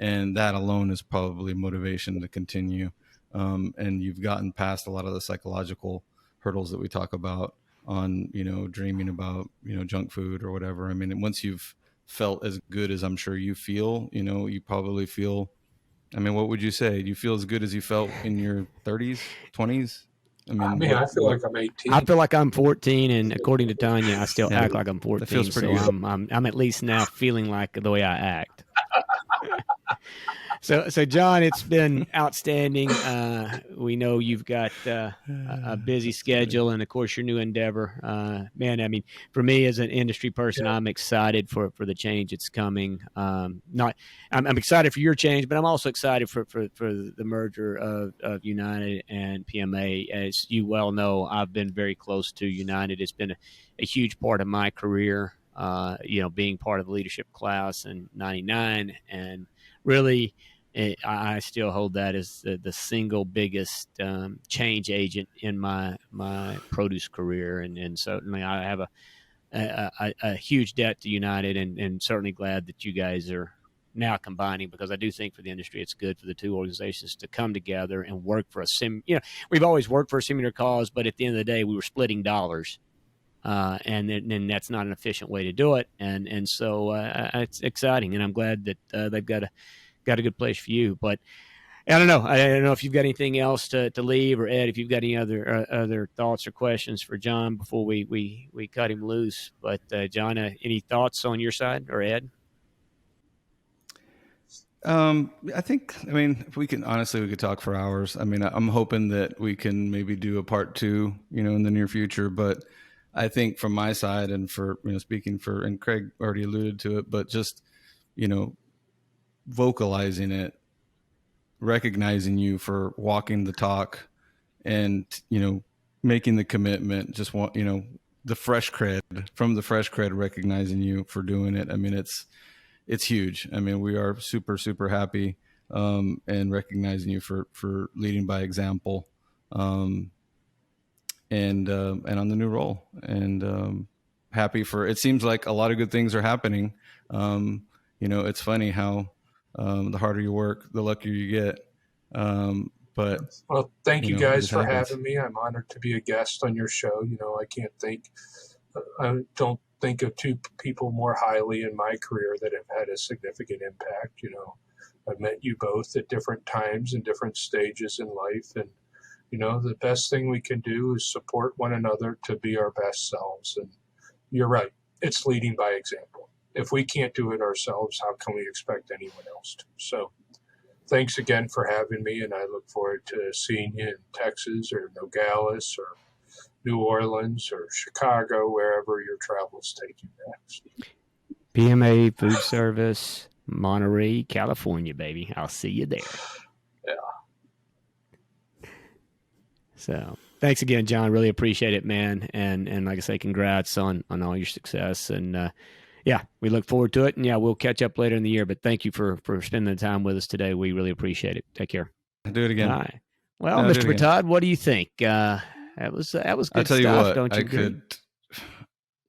And that alone is probably motivation to continue. And you've gotten past a lot of the psychological hurdles that we talk about on, dreaming about, junk food or whatever. I mean, once you've felt as good as I'm sure you feel, you probably feel, I mean, what would you say? Do you feel as good as you felt in your 30s, 20s? I mean, I feel like I'm 18. I feel like I'm 14, and according to Tanya, I still Yeah, act like I'm that 14. feels pretty So good. I'm at least now feeling like the way I act. So John, it's been outstanding. We know you've got a busy schedule, and of course your new endeavor. Man, I mean, for me as an industry person, Yeah. I'm excited for the change that's coming. Not, I'm excited for your change, but I'm also excited for the merger of United and PMA. As you well know, I've been very close to United. It's been a huge part of my career. Being part of the leadership class in '99, and really I still hold that as the single biggest change agent in my produce career, and certainly I have a huge debt to United, and certainly glad that you guys are now combining, because I do think for the industry it's good for the two organizations to come together and work for we've always worked for a similar cause, but at the end of the day we were splitting dollars. And that's not an efficient way to do it, and so it's exciting, and I'm glad that they've got a good place for you. But I don't know. I don't know if you've got anything else to leave, or Ed, if you've got any other thoughts or questions for John before we cut him loose. But John, any thoughts on your side, or Ed? I think, I mean, if we can, honestly, we could talk for hours. I mean, I'm hoping that we can maybe do a part two, in the near future. But I think from my side, and for, speaking for, and Craig already alluded to it, but just, vocalizing it, recognizing you for walking the talk, and, making the commitment, just want, the Fresh CrEd, from the Fresh CrEd, recognizing you for doing it. I mean, it's huge. I mean, we are super, super happy, and recognizing you for leading by example, and on the new role, and happy for, it seems like a lot of good things are happening. It's funny how the harder you work, the luckier you get. But Well, thank you it guys just for happens. having me. I'm honored to be a guest on your show. I don't think of two people more highly in my career that have had a significant impact. I've met you both at different times and different stages in life. And, the best thing we can do is support one another to be our best selves. And you're right. It's leading by example. If we can't do it ourselves, how can we expect anyone else to? So thanks again for having me, and I look forward to seeing you in Texas or Nogales or New Orleans or Chicago, wherever your travels take you next. PMA Food Service, Monterey, California, baby. I'll see you there. Yeah. So thanks again, John. Really appreciate it, man. And like I say, congrats on all your success. And yeah, we look forward to it. And yeah, we'll catch up later in the year. But thank you for spending the time with us today. We really appreciate it. Take care. Do it again. All right. Well, No, do Mr. it again. Bertaud, what do you think? That was I'll good tell you stuff. what, Don't you I agree?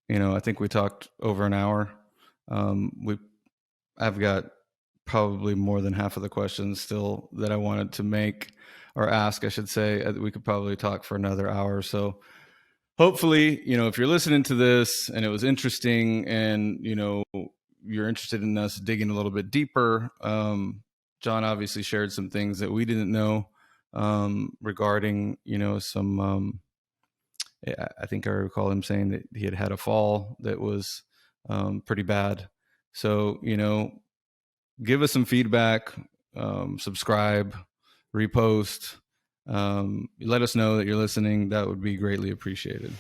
could, I think we talked over an hour. I've got probably more than half of the questions still that I wanted to make, or ask, I should say. We could probably talk for another hour. So hopefully, if you're listening to this and it was interesting, and, you're interested in us digging a little bit deeper, John obviously shared some things that we didn't know, regarding, some, I think I recall him saying that he had a fall that was pretty bad. So, give us some feedback, subscribe, repost, let us know that you're listening. That would be greatly appreciated.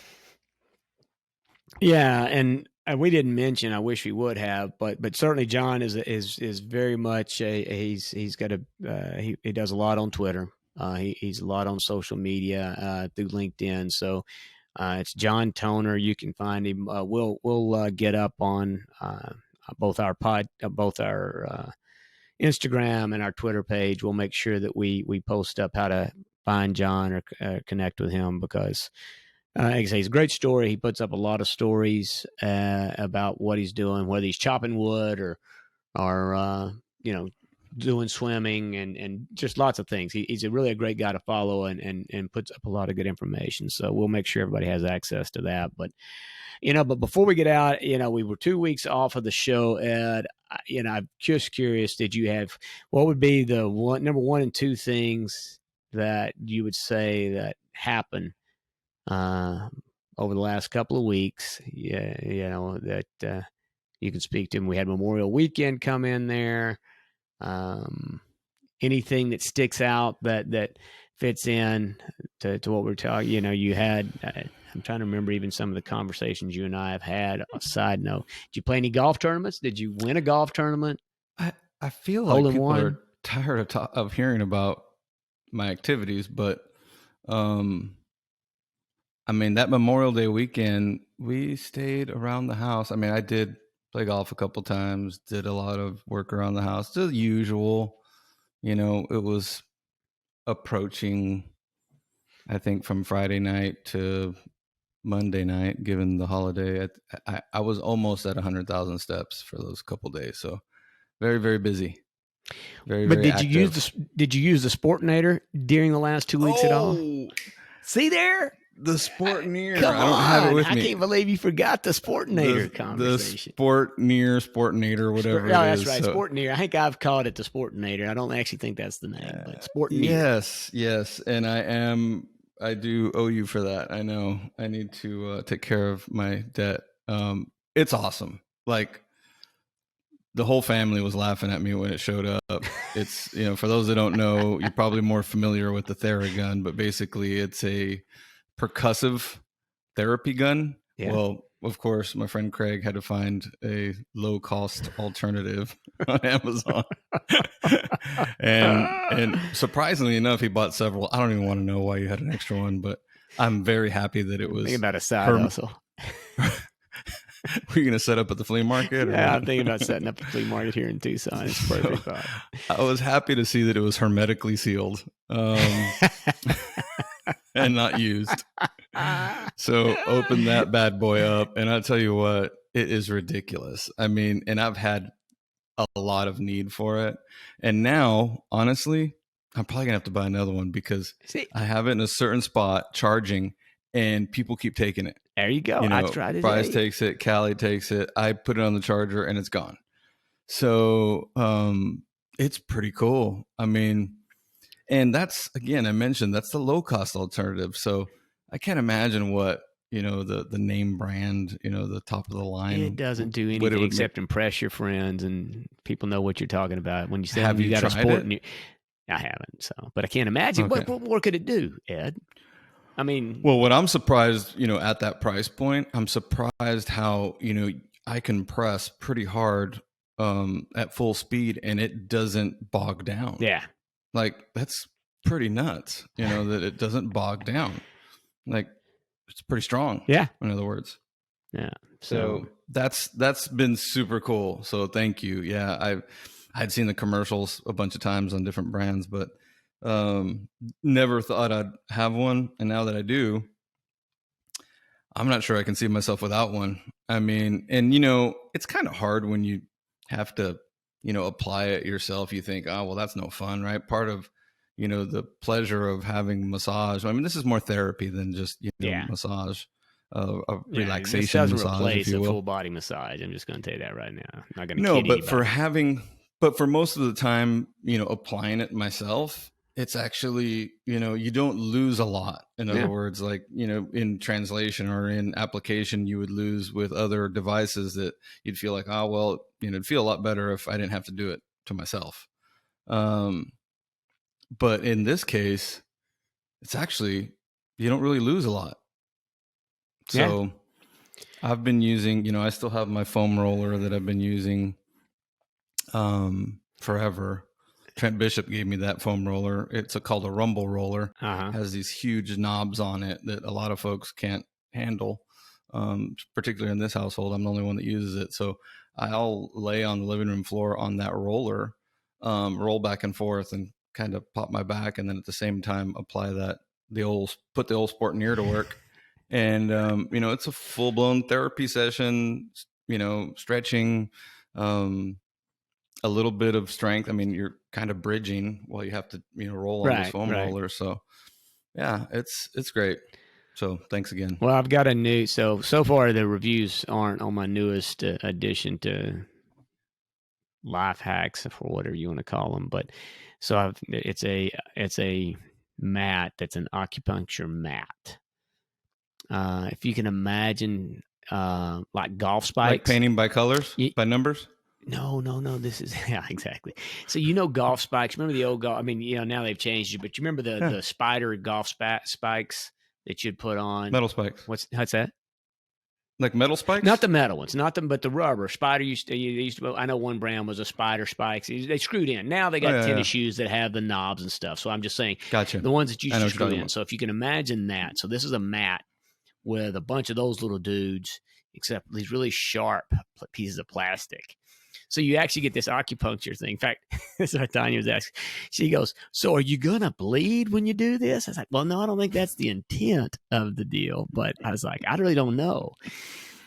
Yeah, and and we didn't mention. I wish we would have, but certainly John is very much he's got he does a lot on Twitter. He's a lot on social media through LinkedIn. So it's John Toner. You can find him. We'll get up on both our Instagram and our Twitter page. We'll make sure that we post up how to find John or connect with him, because like I say, it's a great story. He puts up a lot of stories about what he's doing, whether he's chopping wood or doing swimming and just lots of things. He's really a great guy to follow and puts up a lot of good information. So we'll make sure everybody has access to that. But before we get out, we were 2 weeks off of the show, Ed. I'm just curious, what would be the number one and two things that you would say that happened over the last couple of weeks? That you can speak to them. We had Memorial Weekend come in there. Anything that sticks out that fits in to what we're talking? You had. I'm trying to remember even some of the conversations you and I have had. A side note: did you play any golf tournaments? Did you win a golf tournament? I feel like people are tired of hearing about my activities, but that Memorial Day weekend, we stayed around the house. I did play golf a couple times, did a lot of work around the house, the usual. It was approaching, I think, from Friday night to Monday night, given the holiday. I was almost at 100,000 steps for those couple days. So very, very busy. Very, but very active. Did you use the Sportinator during the last 2 weeks at all? See there? The Sportinator. Come I don't have it with me. I can't believe you forgot the Sportinator conversation. The Sportinator, whatever it is. That's right, so. Sportinator. I think I've called it the Sportinator. I don't actually think that's the name, but Sportinator. Yes. And I do owe you for that. I know. I need to take care of my debt. It's awesome. Like, the whole family was laughing at me when it showed up. It's, for those that don't know, you're probably more familiar with the Theragun, but basically it's a percussive therapy gun. Yeah. Well, of course, my friend Craig had to find a low-cost alternative on Amazon. and surprisingly enough, he bought several. I don't even want to know why you had an extra one, but I'm very happy that it was. Think about a side hustle. Were you going to set up at the flea market? Yeah, I'm thinking about setting up a flea market here in Tucson. It's perfect. I was happy to see that it was hermetically sealed and not used. So open that bad boy up, and I'll tell you what, it is ridiculous. And I've had a lot of need for it. And now, honestly, I'm probably going to have to buy another one because I have it in a certain spot charging, and people keep taking it. There you go. I tried it. Bryce takes it. Callie takes it. I put it on the charger and it's gone. So it's pretty cool. And that's, again, I mentioned that's the low cost alternative. So I can't imagine what, the name brand, the top of the line. It doesn't do anything except impress your friends, and people know what you're talking about. When you say you got a sport, I haven't. So, but I can't imagine what more could it do, Ed? Well, what I'm surprised, at that price point, I'm surprised how, I can press pretty hard at full speed and it doesn't bog down. Yeah. Like, that's pretty nuts, that it doesn't bog down. Like, it's pretty strong. Yeah. In other words. Yeah. So that's been super cool. So thank you. Yeah. I'd seen the commercials a bunch of times on different brands, but never thought I'd have one. And now that I do, I'm not sure I can see myself without one. It's kind of hard when you have to, apply it yourself. You think, oh, well, that's no fun, right? Part of, the pleasure of having massage. This is more therapy than just, massage, relaxation this doesn't massage, replace if you will. A full body massage. I'm just going to tell you that right now. I'm not going to No, kid but anybody. But for most of the time, applying it myself, it's actually, you don't lose a lot. In other words, like, in translation or in application, you would lose with other devices that you'd feel like, oh, well, it'd feel a lot better if I didn't have to do it to myself. But in this case, it's actually, you don't really lose a lot. So I've been using, I still have my foam roller that I've been using forever. Trent Bishop gave me that foam roller. It's called a rumble roller. Has these huge knobs on it that a lot of folks can't handle. Particularly in this household, I'm the only one that uses it. So I'll lay on the living room floor on that roller, roll back and forth and kind of pop my back. And then at the same time, apply put the old Sportneer to work. And, it's a full blown therapy session, stretching, a little bit of strength. I mean, you're kind of bridging while you have to, roll on this foam roller. So yeah, it's great. So thanks again. Well, I've got a new, so far the reviews aren't on my newest addition to life hacks, or whatever you want to call them. But so it's a mat that's an acupuncture mat. If you can imagine, like golf spikes. Like painting by colors, by numbers? No. This is, yeah, exactly. So, golf spikes. Remember the old golf? I mean, now they've changed it, but you remember the spider golf spikes that you'd put on? Metal spikes. What's that? Like metal spikes? Not the metal ones, but the rubber. Spider used to, I know one brand was a spider spikes. They screwed in. Now they got tennis shoes that have the knobs and stuff. So I'm just saying, gotcha. The ones that you used to screw in. So if you can imagine that. So this is a mat with a bunch of those little dudes, except these really sharp pieces of plastic. So you actually get this acupuncture thing. In fact, that's what Tanya was asking. She goes, "So are you going to bleed when you do this?" I was like, "Well, no, I don't think that's the intent of the deal." But I was like, "I really don't know."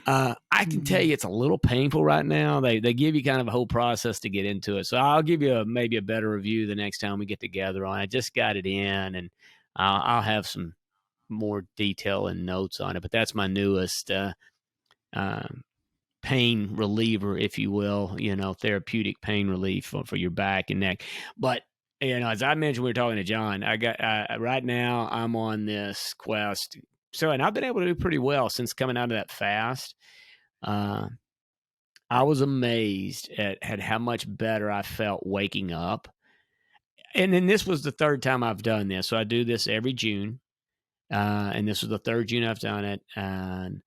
I can tell you it's a little painful right now. They give you kind of a whole process to get into it. So I'll give you maybe a better review the next time we get together on it. I just got it in, and I'll have some more detail and notes on it. But that's my newest pain reliever, if you will, therapeutic pain relief for your back and neck. But, as I mentioned, we were talking to John, I got, right now I'm on this quest. So, and I've been able to do pretty well since coming out of that fast. I was amazed at how much better I felt waking up. And then this was the third time I've done this. So I do this every June. And this was the third June I've done it. And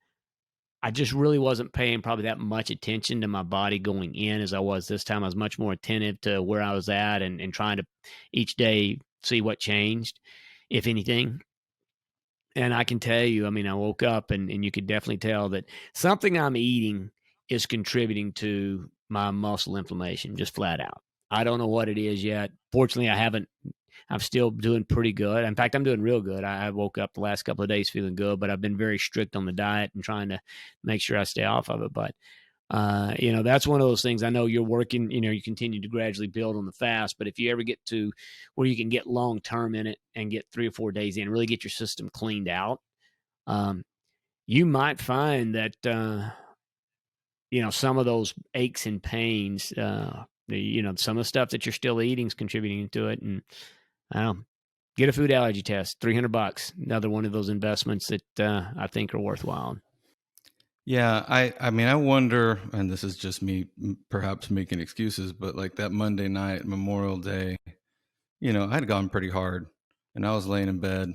I just really wasn't paying probably that much attention to my body going in as I was this time. I was much more attentive to where I was at and trying to each day see what changed, if anything. And I can tell you, I mean, I woke up and you could definitely tell that something I'm eating is contributing to my muscle inflammation, just flat out. I don't know what it is yet. Fortunately, I'm still doing pretty good. In fact, I'm doing real good. I woke up the last couple of days feeling good, but I've been very strict on the diet and trying to make sure I stay off of it. But, that's one of those things. I know you're working, you continue to gradually build on the fast, but if you ever get to where you can get long-term in it and get 3 or 4 days in, really get your system cleaned out, you might find that, some of those aches and pains, some of the stuff that you're still eating is contributing to it. And get a food allergy test, $300. Another one of those investments that I think are worthwhile. Yeah, I mean, I wonder, and this is just me perhaps making excuses, but like that Monday night, Memorial Day, I'd gone pretty hard and I was laying in bed,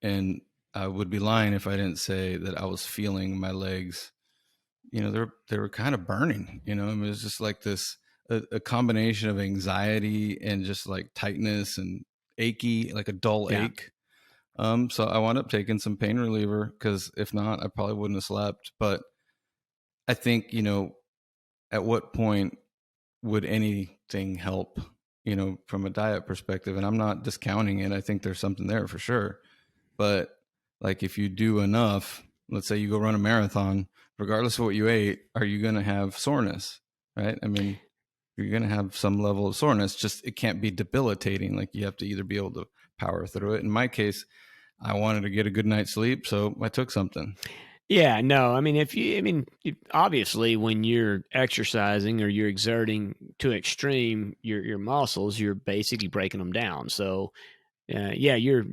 and I would be lying if I didn't say that I was feeling my legs, they were kind of burning, I mean, it was just like this, a combination of anxiety and just like tightness and achy, like a dull ache. So I wound up taking some pain reliever, because if not, I probably wouldn't have slept. But I think, at what point would anything help, from a diet perspective? And I'm not discounting it. I think there's something there for sure. But like, if you do enough, let's say you go run a marathon, regardless of what you ate, are you going to have soreness? Right? I mean, you're going to have some level of soreness, just it can't be debilitating. Like, you have to either be able to power through it. In my case, I wanted to get a good night's sleep, so I took something. Yeah, no, I mean, obviously when you're exercising or you're exerting to extreme your muscles, you're basically breaking them down. So, you're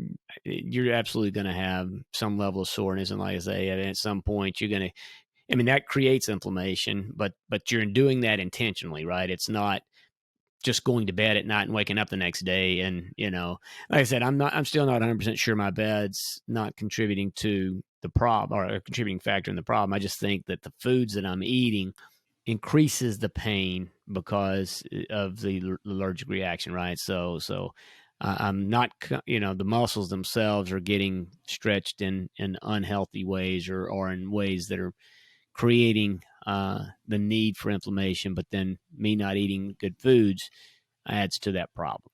absolutely going to have some level of soreness. And like I say, at some point you're going to, that creates inflammation, but you're doing that intentionally, right? It's not just going to bed at night and waking up the next day. And, like I said, I'm still not 100% sure my bed's not contributing to the problem or a contributing factor in the problem. I just think that the foods that I'm eating increases the pain because of the allergic reaction, right? So I'm not, the muscles themselves are getting stretched in unhealthy ways or in ways that are creating the need for inflammation, but then me not eating good foods adds to that problem.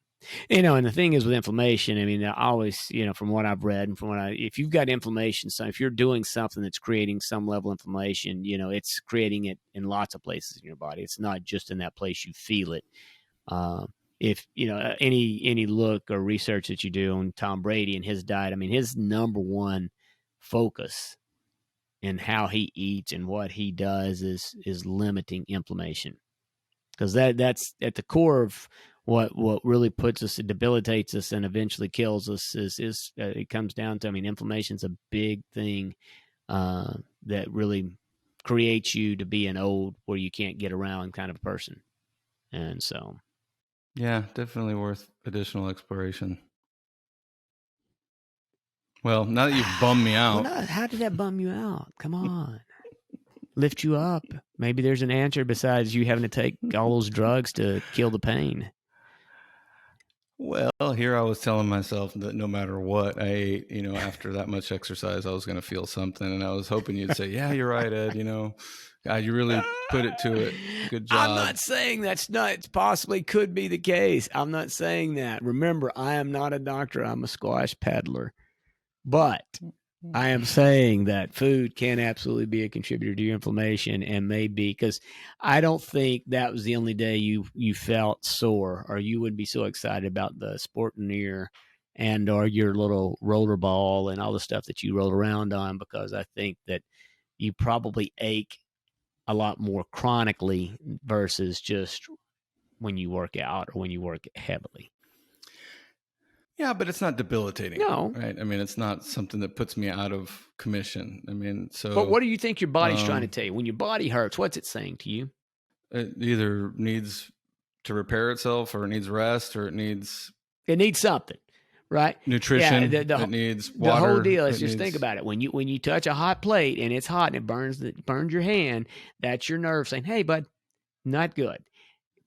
And the thing is with inflammation, I mean, I always, from what I've read and if you've got inflammation, so if you're doing something that's creating some level of inflammation, it's creating it in lots of places in your body. It's not just in that place you feel it. If, any look or research that you do on Tom Brady and his diet, I mean, his number one focus in how he eats and what he does is limiting inflammation, because that's at the core of what really puts us, it debilitates us and eventually kills us is it comes down to, I mean, inflammation's a big thing that really creates you to be an old where you can't get around kind of person. And so yeah, definitely worth additional exploration. Well, now that you've bummed me out. Well, how did that bum you out? Come on. Lift you up. Maybe there's an answer besides you having to take all those drugs to kill the pain. Well, here I was telling myself that no matter what I ate, after that much exercise, I was going to feel something. And I was hoping you'd say, yeah, you're right, Ed. God, you really put it to it. Good job. I'm not saying that's not, it possibly could be the case. I'm not saying that. Remember, I am not a doctor. I'm a squash peddler. But I am saying that food can absolutely be a contributor to your inflammation, and maybe because I don't think that was the only day you felt sore, or you wouldn't be so excited about the Sportanier and or your little roller ball and all the stuff that you roll around on, because I think that you probably ache a lot more chronically versus just when you work out or when you work heavily. Yeah, but it's not debilitating. No. Right? I mean, it's not something that puts me out of commission. I mean, so... But what do you think your body's trying to tell you? When your body hurts, what's it saying to you? It either needs to repair itself, or it needs rest, or it needs... It needs something, right? Nutrition. Yeah, it needs water. The whole deal is just think about it. When you touch a hot plate and it's hot and it burns your hand, that's your nerve saying, hey, bud, not good.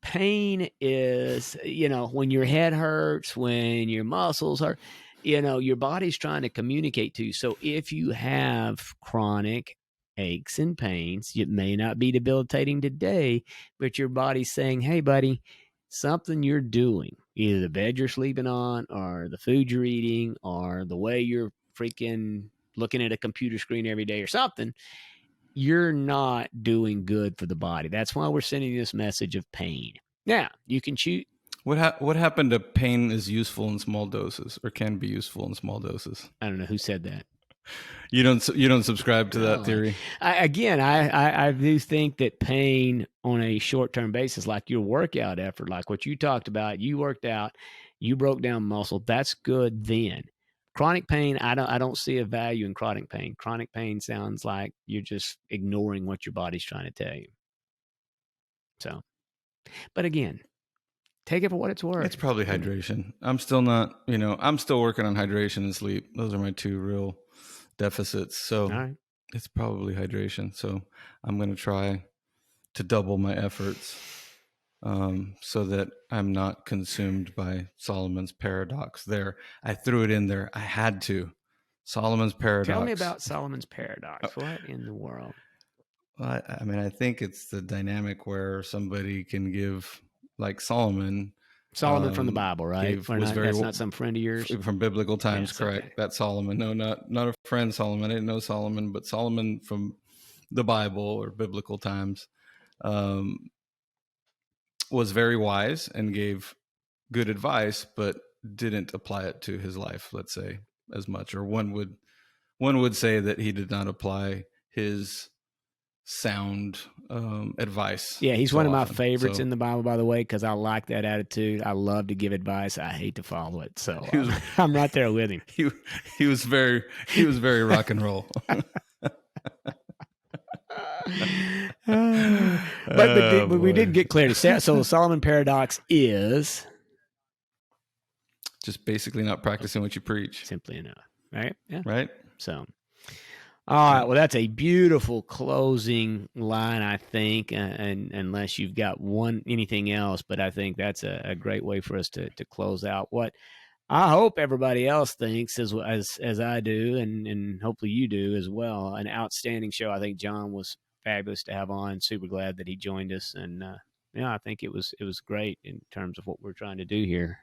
Pain is, when your head hurts, when your muscles hurt, your body's trying to communicate to you. So if you have chronic aches and pains, it may not be debilitating today, but your body's saying, hey, buddy, something you're doing, either the bed you're sleeping on or the food you're eating or the way you're freaking looking at a computer screen every day or something, you're not doing good for the body. That's why we're sending this message of pain. Now, you can choose. What happened to pain is useful in small doses, or can be useful in small doses? I don't know who said that. You don't subscribe to that theory? I do think that pain on a short-term basis, like your workout effort, like what you talked about, you worked out, you broke down muscle, that's good then. Chronic pain, I don't see a value in chronic pain. Chronic pain sounds like you're just ignoring what your body's trying to tell you. So, but again, take it for what it's worth. It's probably hydration. I'm still not, I'm still working on hydration and sleep. Those are my two real deficits. So It's probably hydration. So I'm going to try to double my efforts so that I'm not consumed by Solomon's paradox there. I threw it in there. I had to. Solomon's paradox. Tell me about Solomon's paradox. What in the world? Well, I mean, I think it's the dynamic where somebody can give, like Solomon from the Bible, right? That's not some friend of yours? From biblical times, correct. Okay. That's Solomon. No, not a friend Solomon. I didn't know Solomon, but Solomon from the Bible or biblical times was very wise and gave good advice, but didn't apply it to his life, let's say, as much. Or one would say that he did not apply his sound advice. Yeah, he's one of my favorites in the Bible, by the way, because I like that attitude. I love to give advice. I hate to follow it. So I'm right there with him. He was very rock and roll. But we boy. did get clarity. So the Solomon paradox is Just basically not practicing what you preach, simply enough, right? Yeah. right? So, all right. Well, that's a beautiful closing line, I think, and unless you've got anything else, but I think that's a great way for us to close out what I hope everybody else thinks as I do, and hopefully you do as well. An outstanding show. I think John was fabulous to have on. Super glad that he joined us, and I think it was great in terms of what we're trying to do here.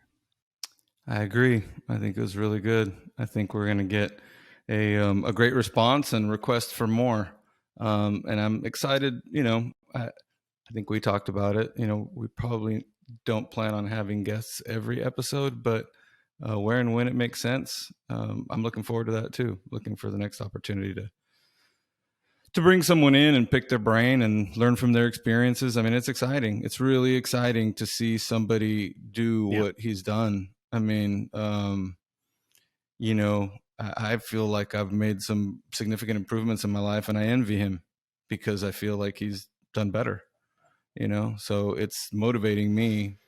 I agree. I think it was really good. I think we're going to get a great response and request for more. And I'm excited. I think we talked about it. We probably don't plan on having guests every episode, but where and when it makes sense, I'm looking forward to that too. Looking for the next opportunity to bring someone in and pick their brain and learn from their experiences. I mean, it's exciting. It's really exciting to see somebody do what he's done. I mean, I feel like I've made some significant improvements in my life, and I envy him because I feel like he's done better, so it's motivating me,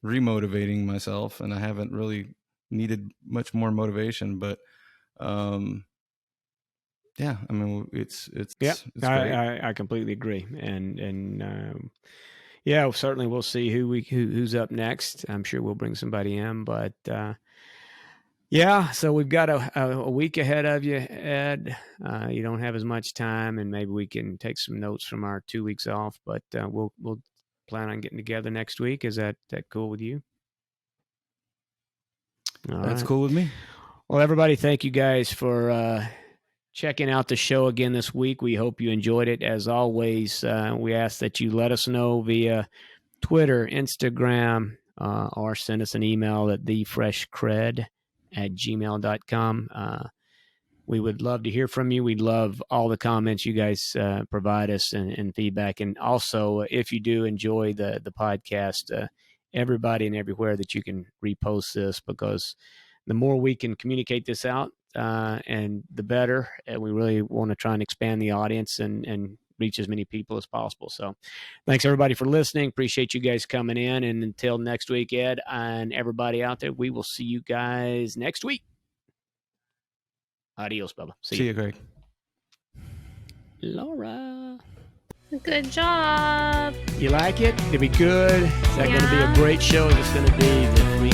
remotivating myself, and I haven't really needed much more motivation, but yeah, I mean, it's great. I completely agree. And certainly we'll see who's up next. I'm sure we'll bring somebody in, but so we've got a week ahead of you, Ed. You don't have as much time, and maybe we can take some notes from our 2 weeks off, but we'll plan on getting together next week. Is that cool with you? That's cool with me. Well, everybody, thank you guys for checking out the show again this week. We hope you enjoyed it. As always, we ask that you let us know via Twitter, Instagram, or send us an email at thefreshcred@gmail.com. We would love to hear from you. We'd love all the comments you guys provide us and feedback. And also, if you do enjoy the podcast, everybody and everywhere that you can repost this, because the more we can communicate this out, and the better. And we really want to try and expand the audience and reach as many people as possible. So thanks everybody for listening. Appreciate you guys coming in. And until next week, Ed and everybody out there, we will see you guys next week. Adios, Bubba. See you, Greg. Laura. Good job. You like it? Did we good? Is that going to be a great show? Is this going to be the free